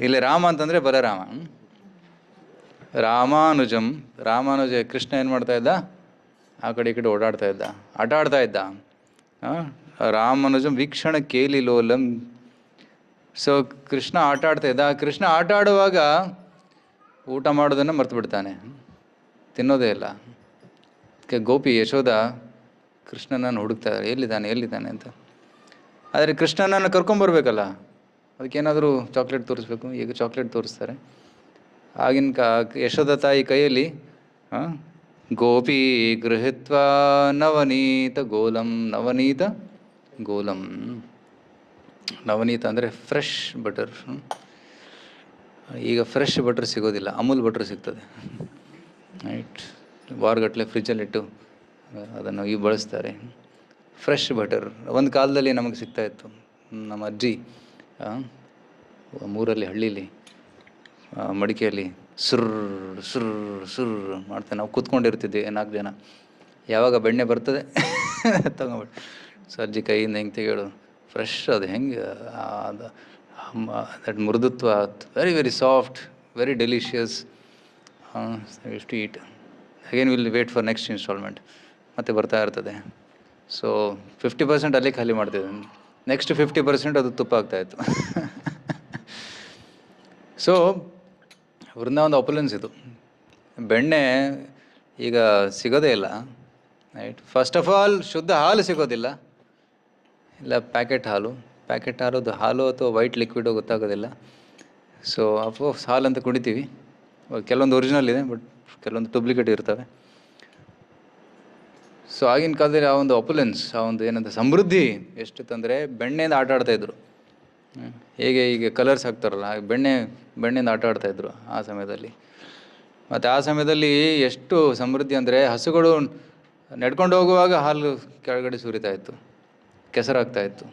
[SPEAKER 1] ಇಲ್ಲಿ ರಾಮ ಅಂತಂದರೆ ಬಲರಾಮ. ರಾಮಾನುಜಂ. ರಾಮಾನುಜ ಕೃಷ್ಣ ಏನು ಮಾಡ್ತಾ ಇದ್ದ? ಆ ಕಡೆ ಈ ಕಡೆ ಓಡಾಡ್ತಾ ಇದ್ದ, ಆಟ ಆಡ್ತಾ ಇದ್ದ. ರಾಮಾನುಜಂ ವೀಕ್ಷಣ ಕೇಲಿಲೋಲಂ. ಸೊ ಕೃಷ್ಣ ಆಟ ಆಡ್ತಾ ಇದ್ದ. ಕೃಷ್ಣ ಆಟ ಆಡುವಾಗ ಊಟ ಮಾಡೋದನ್ನು ಮರ್ತು ಬಿಡ್ತಾನೆ, ತಿನ್ನೋದೇ ಇಲ್ಲ. ಗೋಪಿ ಯಶೋಧ ಕೃಷ್ಣನನ್ನು ಹುಡುಕ್ತಾ ಇದ್ದಾರೆ, ಎಲ್ಲಿದ್ದಾನೆ ಅಂತ. ಆದರೆ ಕೃಷ್ಣನನ್ನು ಕರ್ಕೊಂಬರ್ಬೇಕಲ್ಲ, ಅದಕ್ಕೇನಾದರೂ ಚಾಕ್ಲೇಟ್ ತೋರಿಸ್ಬೇಕು. ಈಗ ಚಾಕ್ಲೇಟ್ ತೋರಿಸ್ತಾರೆ. ಆಗಿನ ಯಶೋಧ ತಾಯಿ ಕೈಯಲ್ಲಿ ಗೋಪಿ ಗೃಹೀತ್ವಾ ನವನೀತ ಗೋಲಂ. ನವನೀತ ಗೋಲಂ. ನವನೀತ ಅಂದರೆ ಫ್ರೆಶ್ ಬಟರ್. ಈಗ ಫ್ರೆಶ್ ಬಟರ್ ಸಿಗೋದಿಲ್ಲ, ಅಮೂಲ್ ಬಟರ್ ಸಿಗ್ತದೆ. ರೈಟ್? ವಾರಗಟ್ಟಲೆ ಫ್ರಿಜ್ಜಲ್ಲಿಟ್ಟು ಅದನ್ನು ಈಗ ಬಳಸ್ತಾರೆ. ಫ್ರೆಶ್ ಬಟರ್ ಒಂದು ಕಾಲದಲ್ಲಿ ನಮಗೆ ಸಿಗ್ತಾಯಿತ್ತು. ನಮ್ಮ ಅಜ್ಜಿ ಮೂರಲ್ಲಿ ಹಳ್ಳೀಲಿ ಮಡಿಕೆಯಲ್ಲಿ ಸುರ್ ಸುರ್ ಸುರ್ ಮಾಡ್ತೇವೆ. ನಾವು ಕೂತ್ಕೊಂಡಿರ್ತಿದ್ವಿ 4 ಜನ. ಯಾವಾಗ ಬೆಣ್ಣೆ ಬರ್ತದೆ ತಗೊಂಬಿಟ್ಟು ಸರ್ಜಿ ಕೈಯಿಂದ ಹೆಂಗೆ ತೆಗೆಯೋದು, ಫ್ರೆಶ್ ಅದು ಹೆಂಗೆ ಅದು ದಟ್ ಮೃದುತ್ವ, very very soft, very delicious. Use to eat. Again will wait for next installment. ಮತ್ತೆ ಬರ್ತಾ ಇರ್ತದೆ. ಸೊ 50% ಅಲ್ಲೇ ಖಾಲಿ ಮಾಡ್ತಿದ್ದೆ. ನೆಕ್ಸ್ಟ್ 50% ಅದು ತುಪ್ಪ ಆಗ್ತಾಯಿತ್ತು. ಸೊ ವೃಂದಾವನದ ಆಪುಲೆನ್ಸ್ ಇದು. ಬೆಣ್ಣೆ ಈಗ ಸಿಗೋದೇ ಇಲ್ಲ, ರೈಟ್. ಫಸ್ಟ್ ಆಫ್ ಆಲ್ ಶುದ್ಧ ಹಾಲು ಸಿಗೋದಿಲ್ಲ, ಇಲ್ಲ ಪ್ಯಾಕೆಟ್ ಹಾಲುದು ಹಾಲು ಅಥವಾ ವೈಟ್ ಲಿಕ್ವಿಡು ಗೊತ್ತಾಗೋದಿಲ್ಲ. ಸೊ ಅಫ್ಕೋರ್ಸ್ ಹಾಲು ಅಂತ ಕುಡಿತೀವಿ. ಕೆಲವೊಂದು ಒರಿಜಿನಲ್ ಇದೆ, ಬಟ್ ಕೆಲವೊಂದು ಡೂಪ್ಲಿಕೇಟ್ ಇರ್ತವೆ. ಸೊ ಆಗಿನ ಕಾಲದಲ್ಲಿ ಆ ಒಂದು ಆಪುಲೆನ್ಸ್, ಆ ಒಂದು ಏನಂತ ಸಮೃದ್ಧಿ ಎಷ್ಟಿತ್ತಂದರೆ ಬೆಣ್ಣೆಯಿಂದ ಆಟ ಆಡ್ತಾಯಿದ್ರು. ಹೇಗೆ ಈಗ ಕಲರ್ಸ್ ಹಾಕ್ತಾರಲ್ಲ, ಬೆಣ್ಣೆಯಿಂದ ಆಟ ಆಡ್ತಾಯಿದ್ರು ಆ ಸಮಯದಲ್ಲಿ. ಮತ್ತು ಆ ಸಮಯದಲ್ಲಿ ಎಷ್ಟು ಸಮೃದ್ಧಿ ಅಂದರೆ ಹಸುಗಳು ನಡ್ಕೊಂಡು ಹೋಗುವಾಗ ಹಾಲು ಕೆಳಗಡೆ ಸುರಿತಾ ಇತ್ತು, ಕೆಸರಾಗ್ತಾಯಿತ್ತು.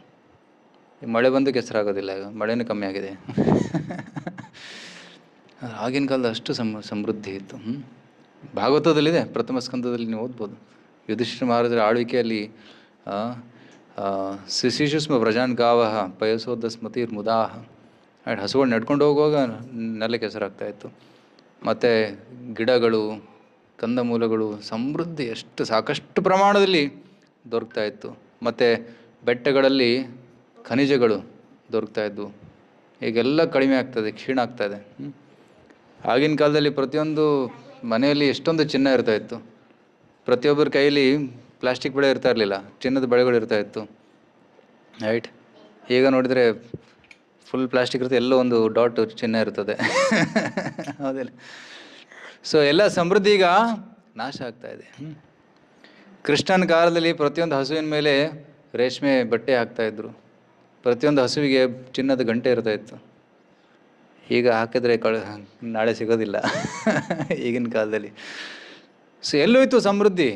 [SPEAKER 1] ಈ ಮಳೆ ಬಂದು ಕೆಸರಾಗೋದಿಲ್ಲ, ಈಗ ಮಳೆನೂ ಕಮ್ಮಿ ಆಗಿದೆ. ಆಗಿನ ಕಾಲದ ಅಷ್ಟು ಸಮೃದ್ಧಿ ಇತ್ತು. ಭಾಗವತದಲ್ಲಿದೆ, ಪ್ರಥಮ ಸ್ಕಂದದಲ್ಲಿ ನೀವು ಓದ್ಬೋದು. ಯುಧಿಷ್ಠಿರ ಮಹಾರಾಜರ ಆಳ್ವಿಕೆಯಲ್ಲಿ ಶಿಶುಸ್ಮ ವ್ರಜಾನ್ ಗಾವಹ ಪಯಸೋದ ಸ್ಮತಿರ್ ಮುದಾಹ. ಹಸುಗಳು ನಡ್ಕೊಂಡು ಹೋಗುವಾಗ ನೆಲ ಕೆಸರಾಗ್ತಾಯಿತ್ತು. ಮತ್ತು ಗಿಡಗಳು, ಕಂದಮೂಲಗಳು ಸಮೃದ್ಧಿ ಸಾಕಷ್ಟು ಪ್ರಮಾಣದಲ್ಲಿ ದೊರಕ್ತಾಯಿತ್ತು. ಮತ್ತು ಬೆಟ್ಟಗಳಲ್ಲಿ ಖನಿಜಗಳು ದೊರಕ್ತಾಯಿದ್ವು. ಈಗೆಲ್ಲ ಕಡಿಮೆ ಆಗ್ತದೆ, ಕ್ಷೀಣ ಆಗ್ತಾಯಿದೆ. ಆಗಿನ ಕಾಲದಲ್ಲಿ ಪ್ರತಿಯೊಂದು ಮನೆಯಲ್ಲಿ ಎಷ್ಟೊಂದು ಚಿನ್ನ ಇರ್ತಾಯಿತ್ತು. ಪ್ರತಿಯೊಬ್ಬರ ಕೈಯಲ್ಲಿ ಪ್ಲಾಸ್ಟಿಕ್ ಬಳೆ ಇರ್ತಾ ಇರಲಿಲ್ಲ, ಚಿನ್ನದ ಬಳೆಗಳು ಇರ್ತಾಯಿತ್ತು, ರೈಟ್. ಈಗ ನೋಡಿದರೆ ಫುಲ್ ಪ್ಲಾಸ್ಟಿಕ್ ಇರುತ್ತೆ, ಎಲ್ಲೋ ಒಂದು ಡಾಟ್ ಚಿನ್ನ ಇರ್ತದೆ. ಹೌದಿಲ್ಲ? ಸೊ ಎಲ್ಲ ಸಮೃದ್ಧಿ ಈಗ ನಾಶ ಆಗ್ತಾಯಿದೆ. ಕೃಷ್ಣನ ಕಾಲದಲ್ಲಿ ಪ್ರತಿಯೊಂದು ಹಸುವಿನ ಮೇಲೆ ರೇಷ್ಮೆ ಬಟ್ಟೆ ಹಾಕ್ತಾಯಿದ್ರು. ಪ್ರತಿಯೊಂದು ಹಸುವಿಗೆ ಚಿನ್ನದ ಗಂಟೆ ಇರ್ತಾಯಿತ್ತು. ಈಗ ಹಾಕಿದ್ರೆ ನಾಳೆ ಸಿಗೋದಿಲ್ಲ ಈಗಿನ ಕಾಲದಲ್ಲಿ. ಸೊ ಎಲ್ಲೋಯ್ತು ಸಮೃದ್ಧಿ?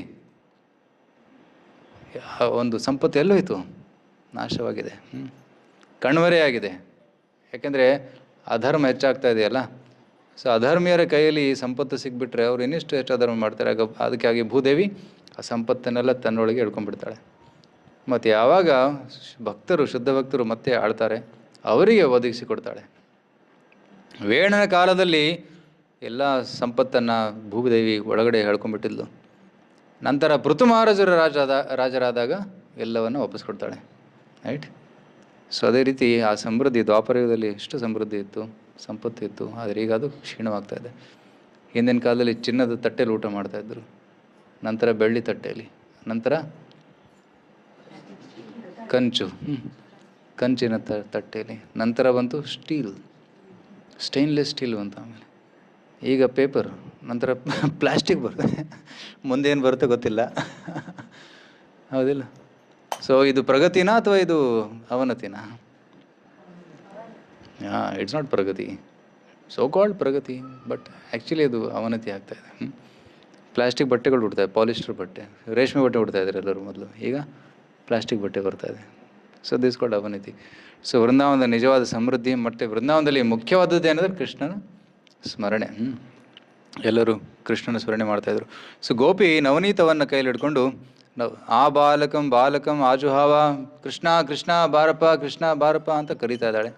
[SPEAKER 1] ಒಂದು ಸಂಪತ್ತು ಎಲ್ಲೋಯ್ತು? ನಾಶವಾಗಿದೆ, ಕಣ್ಮರೆಯಾಗಿದೆ. ಯಾಕೆಂದರೆ ಅಧರ್ಮ ಹೆಚ್ಚಾಗ್ತಾ ಇದೆಯಲ್ಲ. ಸೊ ಅಧರ್ಮೀಯರ ಕೈಯಲ್ಲಿ ಸಂಪತ್ತು ಸಿಕ್ಬಿಟ್ರೆ ಅವ್ರು ಎಷ್ಟು ಅಧರ್ಮ ಮಾಡ್ತಾರೆ. ಅದಕ್ಕಾಗಿ ಭೂದೇವಿ ಆ ಸಂಪತ್ತನ್ನೆಲ್ಲ ತನ್ನೊಳಗೆ ಎಳ್ಕೊಂಡ್ಬಿಡ್ತಾಳೆ. ಮತ್ತು ಯಾವಾಗ ಶುದ್ಧ ಭಕ್ತರು ಮತ್ತೆ ಆಳ್ತಾರೆ, ಅವರಿಗೆ ಒದಗಿಸಿಕೊಡ್ತಾಳೆ. ವೇಣನ ಕಾಲದಲ್ಲಿ ಎಲ್ಲ ಸಂಪತ್ತನ್ನು ಭೂದೇವಿ ಒಳಗಡೆ ಹೇಳ್ಕೊಂಡ್ಬಿಟ್ಟಿದ್ಲು. ನಂತರ ಪೃಥು ಮಹಾರಾಜರ ರಾಜರಾದಾಗ ಎಲ್ಲವನ್ನು ವಾಪಸ್ ಕೊಡ್ತಾಳೆ, ರೈಟ್. ಸೊ ಅದೇ ರೀತಿ ಆ ಸಮೃದ್ಧಿ ದ್ವಾಪರಯುಗದಲ್ಲಿ ಎಷ್ಟು ಸಮೃದ್ಧಿ ಇತ್ತು, ಸಂಪತ್ತು ಇತ್ತು. ಆದರೆ ಈಗ ಅದು ಕ್ಷೀಣವಾಗ್ತಾಯಿದೆ. ಹಿಂದಿನ ಕಾಲದಲ್ಲಿ ಚಿನ್ನದ ತಟ್ಟೆಯಲ್ಲಿ ಊಟ ಮಾಡ್ತಾಯಿದ್ರು, ನಂತರ ಬೆಳ್ಳಿ ತಟ್ಟೆಯಲ್ಲಿ, ನಂತರ ಕಂಚಿನ ತಟ್ಟೆಯಲ್ಲಿ, ನಂತರ ಬಂತು ಸ್ಟೇನ್ಲೆಸ್ ಸ್ಟೀಲ್ ಬಂತು. ಆಮೇಲೆ ಈಗ ಪೇಪರ್, ನಂತರ ಪ್ಲಾಸ್ಟಿಕ್ ಬರ್ತದೆ, ಮುಂದೆ ಏನು ಬರುತ್ತೆ ಗೊತ್ತಿಲ್ಲ. ಹೌದಿಲ್ಲ? ಸೊ ಇದು ಪ್ರಗತಿನಾ ಅಥವಾ ಇದು ಅವನತಿನಾ? ಇಟ್ಸ್ ನಾಟ್ ಪ್ರಗತಿ, ಸೋ ಕಾಲ್ಡ್ ಪ್ರಗತಿ, ಬಟ್ ಆ್ಯಕ್ಚುಲಿ ಅದು ಅವನತಿ ಆಗ್ತಾಯಿದೆ. ಪ್ಲಾಸ್ಟಿಕ್ ಬಟ್ಟೆಗಳು ಉಡ್ತಾಯಿದೆ, ಪಾಲಿಸ್ಟರ್ ಬಟ್ಟೆ, ರೇಷ್ಮೆ ಬಟ್ಟೆ ಉಡ್ತಾಯಿದ್ದಾರೆ ಎಲ್ಲರೂ ಮೊದಲು. ಈಗ ಪ್ಲಾಸ್ಟಿಕ್ ಬಟ್ಟೆ ಬರ್ತಾಯಿದೆ. ಸೊ ದಿಸ್ ಕಾಲ್ಡ್ ಅವನತಿ. ಸೊ ವೃಂದಾವನದ ನಿಜವಾದ ಸಮೃದ್ಧಿ ಮತ್ತು ವೃಂದಾವನದಲ್ಲಿ ಮುಖ್ಯವಾದದ್ದು ಏನಂದರೆ ಕೃಷ್ಣನ ಸ್ಮರಣೆ. ಎಲ್ಲರೂ ಕೃಷ್ಣನ ಸ್ಮರಣೆ ಮಾಡ್ತಾಯಿದ್ರು. ಸೊ ಗೋಪಿ ನವನೀತವನ್ನು ಕೈಯಲ್ಲಿ ಹಿಡ್ಕೊಂಡು ಆ ಬಾಲಕಂ ಆಜುಹಾವ ಕೃಷ್ಣ ಕೃಷ್ಣ ಬಾರಪ್ಪ, ಕೃಷ್ಣ ಬಾರಪ್ಪ ಅಂತ ಕರೀತಾ ಇದ್ದಾಳೆ.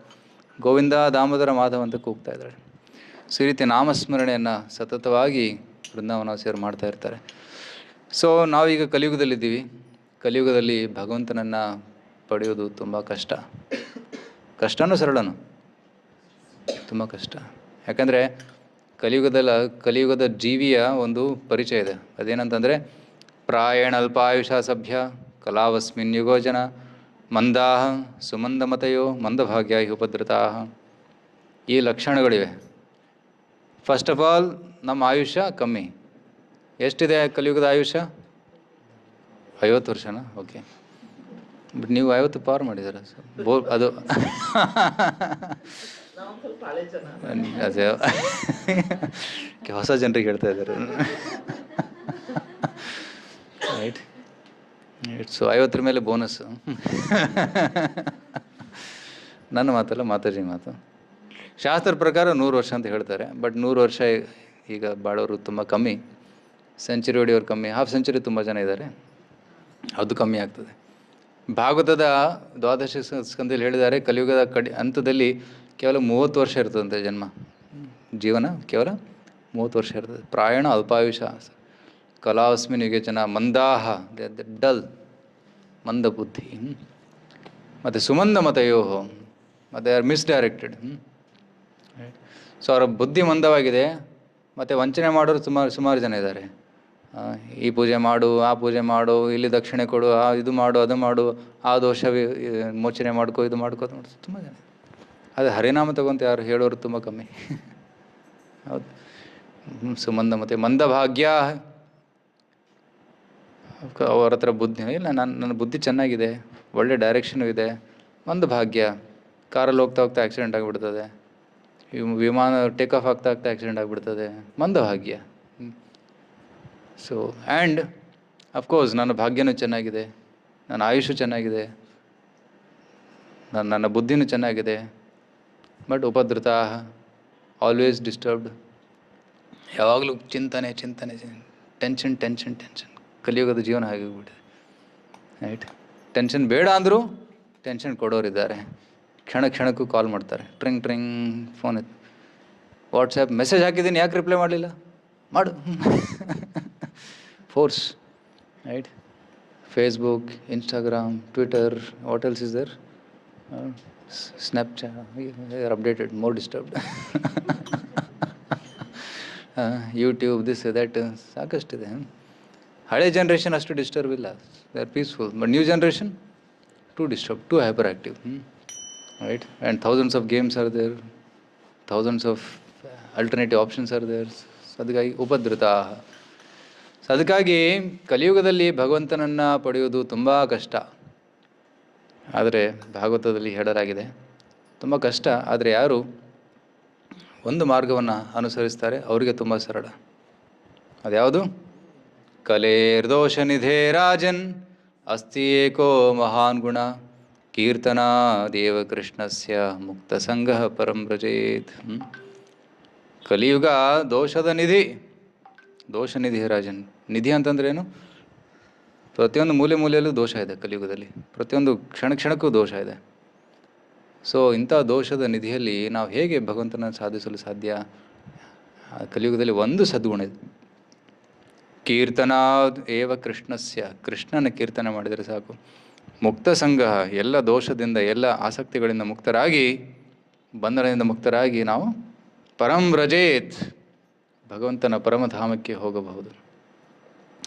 [SPEAKER 1] ಗೋವಿಂದ ದಾಮೋದರ ಮಾಧವ ಅಂತ ಕೂಗ್ತಾ ಇದ್ದಾಳೆ. ಸೊ ಈ ರೀತಿ ನಾಮಸ್ಮರಣೆಯನ್ನು ಸತತವಾಗಿ ವೃಂದಾವನವಾಸಿಯರು ಮಾಡ್ತಾ ಇರ್ತಾರೆ. ಸೊ ನಾವೀಗ ಕಲಿಯುಗದಲ್ಲಿದ್ದೀವಿ. ಕಲಿಯುಗದಲ್ಲಿ ಭಗವಂತನನ್ನು ಪಡೆಯೋದು ತುಂಬ ಕಷ್ಟನೂ ಸರಳನೂ? ತುಂಬ ಕಷ್ಟ. ಯಾಕಂದರೆ ಕಲಿಯುಗದ ಜೀವಿಯ ಒಂದು ಪರಿಚಯ ಇದೆ. ಅದೇನಂತಂದರೆ ಪ್ರಾಯಣ ಅಲ್ಪಾಯುಷ ಸಭ್ಯ ಕಲಾವಸ್ಮಿನ್ ಯುಗೋಜನ ಮಂದಾಹ ಸುಮಂದಮತಯೋ ಮಂದಭಾಗ್ಯ ಉಪದ್ರತಾಹ. ಈ ಲಕ್ಷಣಗಳಿವೆ. ಫಸ್ಟ್ ಆಫ್ ಆಲ್ ನಮ್ಮ ಆಯುಷ್ಯ ಕಮ್ಮಿ. ಎಷ್ಟಿದೆ ಕಲಿಯುಗದ ಆಯುಷ್ಯ? 50 ವರ್ಷನಾ? ಓಕೆ. ಬಟ್ ನೀವು 50 ಪಾರ್ ಮಾಡಿದ್ದೀರ. ಅದು ಅದೇ ಹೊಸ ಜನರಿಗೆ ಹೇಳ್ತಾ ಇದ್ದಾರೆ, ರೈಟ್. ಸೊ 50 ಮೇಲೆ ಬೋನಸ್ಸು. ನನ್ನ ಮಾತಲ್ಲ, ಮಾತಾಜಿ ಮಾತು. ಶಾಸ್ತ್ರ ಪ್ರಕಾರ 100 ವರ್ಷ ಅಂತ ಹೇಳ್ತಾರೆ. ಬಟ್ 100 ವರ್ಷ ಈಗ ಬಾಳೋರು ತುಂಬ ಕಮ್ಮಿ. ಸೆಂಚುರಿ ಹೊಡೆಯೋರು ಕಮ್ಮಿ, ಹಾಫ್ ಸೆಂಚುರಿ ತುಂಬ ಜನ ಇದ್ದಾರೆ, ಅದು ಕಮ್ಮಿ ಆಗ್ತದೆ. ಭಾಗವತದ ದ್ವಾದಶ ಸ್ಕಂದಲ್ಲಿ ಹೇಳಿದ್ದಾರೆ, ಕಲಿಯುಗದ ಹಂತದಲ್ಲಿ ಕೇವಲ 30 ವರ್ಷ ಇರ್ತದಂತೆ ಜನ್ಮ, ಜೀವನ ಕೇವಲ 30 ವರ್ಷ ಇರ್ತದೆ. ಪ್ರಾಯಣ ಅಲ್ಪಾಯುಷ ಕಲಾಸ್ಮಿನ್ ಯುಗೆ ಜನ ಮಂದಾಹ, ಡಲ್, ಮಂದ ಬುದ್ಧಿ. ಮತ್ತು ಸುಮಂದ ಮತಯೋ, ಮತ್ತು ಆರ್ ಮಿಸ್ಡೈರೆಕ್ಟೆಡ್. ಸೊ ಅವರ ಬುದ್ಧಿ ಮಂದವಾಗಿದೆ, ಮತ್ತು ವಂಚನೆ ಮಾಡೋರು ಸುಮಾರು ಜನ ಇದ್ದಾರೆ. ಈ ಪೂಜೆ ಮಾಡು, ಆ ಪೂಜೆ ಮಾಡು, ಇಲ್ಲಿ ದಕ್ಷಿಣೆ ಕೊಡು, ಇದು ಮಾಡು, ಅದು ಮಾಡು, ಆ ದೋಷ ಮೋಚನೆ ಮಾಡ್ಕೋ, ಇದು ಮಾಡ್ಕೋ, ನೋಡಿ ತುಂಬ ಜನ. ಅದು ಹರಿನಾಮ ತಗೊಂತ ಯಾರು ಹೇಳೋರು ತುಂಬ ಕಮ್ಮಿ. ಹೌದು. ಸುಮಂದ ಮತ್ತು ಮಂದಭಾಗ್ಯ, ಅವ್ರ ಹತ್ರ ಬುದ್ಧಿ ಇಲ್ಲ, ನನ್ನ ಬುದ್ಧಿ ಚೆನ್ನಾಗಿದೆ, ಒಳ್ಳೆ ಡೈರೆಕ್ಷನು ಇದೆ. ಮಂದಭಾಗ್ಯ, ಕಾರಲ್ಲಿ ಹೋಗ್ತಾ ಹೋಗ್ತಾ ಆ್ಯಕ್ಸಿಡೆಂಟ್ ಆಗಿಬಿಡ್ತದೆ, ವಿಮಾನ ಟೇಕ್ ಆಫ್ ಆಗ್ತಾ ಆಗ್ತಾ ಆ್ಯಕ್ಸಿಡೆಂಟ್ ಆಗಿಬಿಡ್ತದೆ, ಮಂದಭಾಗ್ಯ. ಸೊ ಆ್ಯಂಡ್ ಅಫ್ಕೋರ್ಸ್ ನನ್ನ ಭಾಗ್ಯನೂ ಚೆನ್ನಾಗಿದೆ, ನನ್ನ ಆಯುಷು ಚೆನ್ನಾಗಿದೆ, ನನ್ನ ಬುದ್ಧಿನೂ ಚೆನ್ನಾಗಿದೆ. ಬಟ್ ಉಪದ್ರತ, ಆಲ್ವೇಸ್ ಡಿಸ್ಟರ್ಬ್ಡ್, ಯಾವಾಗಲೂ ಚಿಂತನೆ, ಟೆನ್ಷನ್. ಕಲಿಯುಗದ ಜೀವನ ಆಗಿಬಿಟ್ಟಿದೆ. ರೈಟ್. ಟೆನ್ಷನ್ ಬೇಡ ಅಂದರೂ ಟೆನ್ಷನ್ ಕೊಡೋರಿದ್ದಾರೆ, ಕ್ಷಣಕ್ಕೂ ಕಾಲ್ ಮಾಡ್ತಾರೆ, ಟ್ರಿಂಗ್ ಫೋನ್ ಇತ್ತು, ವಾಟ್ಸಪ್ ಮೆಸೇಜ್ ಹಾಕಿದ್ದೀನಿ, ಯಾಕೆ ರಿಪ್ಲೈ ಮಾಡಲಿಲ್ಲ, ಮಾಡು. Force. Right. Facebook, Instagram, Twitter, what else is there, Snapchat, updated, more disturbed. YouTube, this that, ಸಾಕಷ್ಟಿದೆ. ಹಳೆ ಜನ್ರೇಷನ್ ಅಷ್ಟು ಡಿಸ್ಟರ್ಬ್ ಇಲ್ಲ, they are peaceful. But new generation to disturb, to hyper active. Right. And thousands of games are there, thousands of alternative options are there. ಅದಕ್ಕಾಗಿ ಉಪದ್ರತ. ಅದಕ್ಕಾಗಿ ಕಲಿಯುಗದಲ್ಲಿ ಭಗವಂತನನ್ನು ಪಡೆಯುವುದು ತುಂಬ ಕಷ್ಟ. ಆದರೆ ಭಾಗವತದಲ್ಲಿ ಹೇಳಲಾಗಿದೆ ತುಂಬ ಕಷ್ಟ, ಆದರೆ ಯಾರು ಒಂದು ಮಾರ್ಗವನ್ನು ಅನುಸರಿಸ್ತಾರೆ ಅವರಿಗೆ ತುಂಬ ಸರಳ. ಅದ್ಯಾವುದು? ಕಲೇರ್ದೋಷ ನಿಧೇ ರಾಜನ್ ಅಸ್ತಿ ಏಕೋ ಮಹಾನ್ ಗುಣ ಕೀರ್ತನಾ ದೇವ ಕೃಷ್ಣಸ್ಯ ಮುಕ್ತ ಸಂಘ ಪರಂ ವ್ರಜೇತ್. ಕಲಿಯುಗ ದೋಷದ ನಿಧಿ. ದೋಷ ನಿಧಿ ರಾಜನ್. ನಿಧಿ ಅಂತಂದ್ರೇನು? ಪ್ರತಿಯೊಂದು ಮೂಲೆಯಲ್ಲೂ ದೋಷ ಇದೆ ಕಲಿಯುಗದಲ್ಲಿ, ಪ್ರತಿಯೊಂದು ಕ್ಷಣಕ್ಕೂ ದೋಷ ಇದೆ. ಸೊ ಇಂಥ ದೋಷದ ನಿಧಿಯಲ್ಲಿ ನಾವು ಹೇಗೆ ಭಗವಂತನ ಸಾಧಿಸಲು ಸಾಧ್ಯ? ಕಲಿಯುಗದಲ್ಲಿ ಒಂದು ಸದ್ಗುಣ ಇದೆ, ಕೀರ್ತನಾ ಏವ ಕೃಷ್ಣಸ್ಯ. ಕೃಷ್ಣನ ಕೀರ್ತನೆ ಮಾಡಿದರೆ ಸಾಕು. ಮುಕ್ತ ಸಂಘ, ಎಲ್ಲ ದೋಷದಿಂದ, ಎಲ್ಲ ಆಸಕ್ತಿಗಳಿಂದ ಮುಕ್ತರಾಗಿ, ಬಂಧನದಿಂದ ಮುಕ್ತರಾಗಿ ನಾವು ಪರಂ ವ್ರಜೇತ್, ಭಗವಂತನ ಪರಮಧಾಮಕ್ಕೆ ಹೋಗಬಹುದು.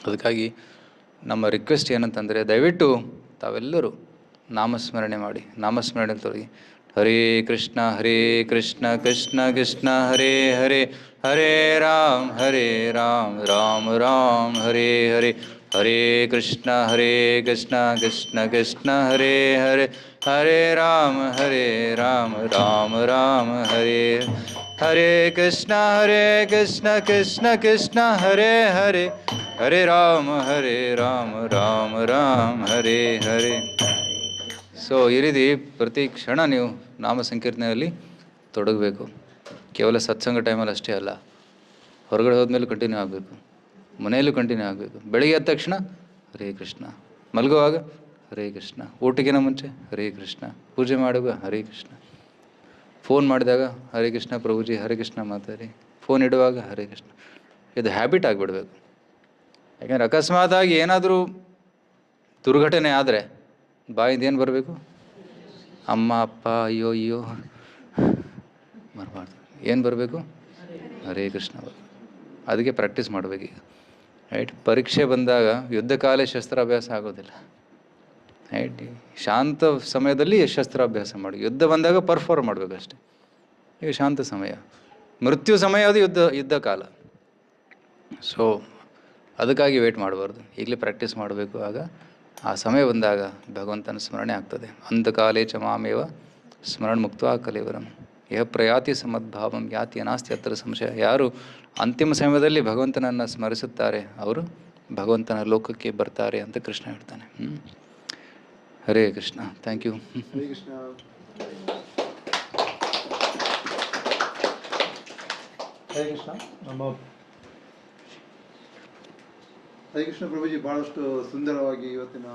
[SPEAKER 1] ಅದಕ್ಕಾಗಿ ನಮ್ಮ ರಿಕ್ವೆಸ್ಟ್ ಏನಂತಂದರೆ, ದಯವಿಟ್ಟು ತಾವೆಲ್ಲರೂ ನಾಮಸ್ಮರಣೆ ಮಾಡಿ, ನಾಮಸ್ಮರಣೆ ತೊಡಗಿ. ಹರೇ ಕೃಷ್ಣ ಕೃಷ್ಣ ಕೃಷ್ಣ ಹರೇ ಹರೇ, ಹರೇ ರಾಮ್ ರಾಮ್ ರಾಮ್ ಹರೇ ಹರೇ, ಹರೇ ಕೃಷ್ಣ ಕೃಷ್ಣ ಕೃಷ್ಣ ಹರೇ ಹರೇ, ಹರೇ ರಾಮ್ ರಾಮ್ ರಾಮ್ ಹರೇ ಹರೇ, ಕೃಷ್ಣ ಕೃಷ್ಣ ಕೃಷ್ಣ ಹರೇ ಹರೇ, ಹರೇ ರಾಮ್ ರಾಮ್ ರಾಮ್ ಹರೇ ಹರೇ. ಸೊ ಈ ರೀತಿ ಪ್ರತಿ ಕ್ಷಣ ನೀವು ನಾಮ ಸಂಕೀರ್ತನೆಯಲ್ಲಿ ತೊಡಗಬೇಕು. ಕೇವಲ ಸತ್ಸಂಗ ಟೈಮಲ್ಲಿ ಅಷ್ಟೇ ಅಲ್ಲ, ಹೊರಗಡೆ ಹೋದ್ಮೇಲೆ ಕಂಟಿನ್ಯೂ ಆಗಬೇಕು, ಮನೆಯಲ್ಲೂ ಕಂಟಿನ್ಯೂ ಆಗಬೇಕು. ಬೆಳಿಗ್ಗೆ ಎದ್ದ ತಕ್ಷಣ ಹರೇ ಕೃಷ್ಣ, ಮಲಗುವಾಗ ಹರೇ ಕೃಷ್ಣ, ಊಟಕ್ಕಿಂತ ಮುಂಚೆ ಹರೇ ಕೃಷ್ಣ, ಪೂಜೆ ಮಾಡುವಾಗ ಹರೇ ಕೃಷ್ಣ, ಫೋನ್ ಮಾಡಿದಾಗ ಹರೇ ಕೃಷ್ಣ ಪ್ರಭುಜಿ ಹರೇ ಕೃಷ್ಣ ಮಾತಾಡಿ, ಫೋನ್ ಇಡುವಾಗ ಹರೇ ಕೃಷ್ಣ. ಇದು ಹ್ಯಾಬಿಟ್ ಆಗಿಬಿಡ್ಬೇಕು. ಯಾಕೆಂದರೆ ಅಕಸ್ಮಾತಾಗಿ ಏನಾದರೂ ದುರ್ಘಟನೆ ಆದರೆ ಬಾಯಿಂದೇನು ಬರಬೇಕು? ಅಮ್ಮ ಅಪ್ಪ ಅಯ್ಯೋ ಬರಬಾರ್ದು. ಏನು ಬರಬೇಕು? ಹರೇ ಕೃಷ್ಣ. ಅದಕ್ಕೆ ಪ್ರಾಕ್ಟೀಸ್ ಮಾಡಬೇಕು ಈಗ. ರೈಟ್. ಪರೀಕ್ಷೆ ಬಂದಾಗ ಯುದ್ಧ ಕಾಲೇ ಶಸ್ತ್ರಾಭ್ಯಾಸ ಆಗೋದಿಲ್ಲ. ರೈಟ್. ಶಾಂತ ಸಮಯದಲ್ಲಿ ಶಸ್ತ್ರಾಭ್ಯಾಸ ಮಾಡಿ, ಯುದ್ಧ ಬಂದಾಗ ಪರ್ಫಾರ್ಮ್ ಮಾಡಬೇಕಷ್ಟೆ. ಈಗ ಶಾಂತ ಸಮಯ, ಮೃತ್ಯು ಸಮಯ ಅದು ಯುದ್ಧ ಕಾಲ. ಸೊ ಅದಕ್ಕಾಗಿ ವೇಟ್ ಮಾಡಬಾರ್ದು, ಈಗಲೇ ಪ್ರಾಕ್ಟೀಸ್ ಮಾಡಬೇಕು. ಆಗ ಆ ಸಮಯ ಬಂದಾಗ ಭಗವಂತನ ಸ್ಮರಣೆ ಆಗ್ತದೆ. ಅಂಧಕಾಲೇ ಚ ಮಾಮೇವ ಸ್ಮರಣ ಮುಕ್ತ ಕಲೇವರಂ ಯಹ ಪ್ರಯಾತಿ ಸಮದ್ಭಾವಂ ಯಾತಿ ಅನಾಸ್ತಿ ಅತ್ರ ಸಂಶಯ. ಯಾರು ಅಂತಿಮ ಸಮಯದಲ್ಲಿ ಭಗವಂತನನ್ನು ಸ್ಮರಿಸುತ್ತಾರೆ ಅವರು ಭಗವಂತನ ಲೋಕಕ್ಕೆ ಬರ್ತಾರೆ ಅಂತ ಕೃಷ್ಣ ಹೇಳ್ತಾನೆ. ಹರೇ ಕೃಷ್ಣ. Thank you.
[SPEAKER 2] ಹರೇ ಕೃಷ್ಣ.
[SPEAKER 3] ಹರೇ ಕೃಷ್ಣ ಪ್ರಭುಜಿ, ಭಾಳಷ್ಟು ಸುಂದರವಾಗಿ ಇವತ್ತಿನ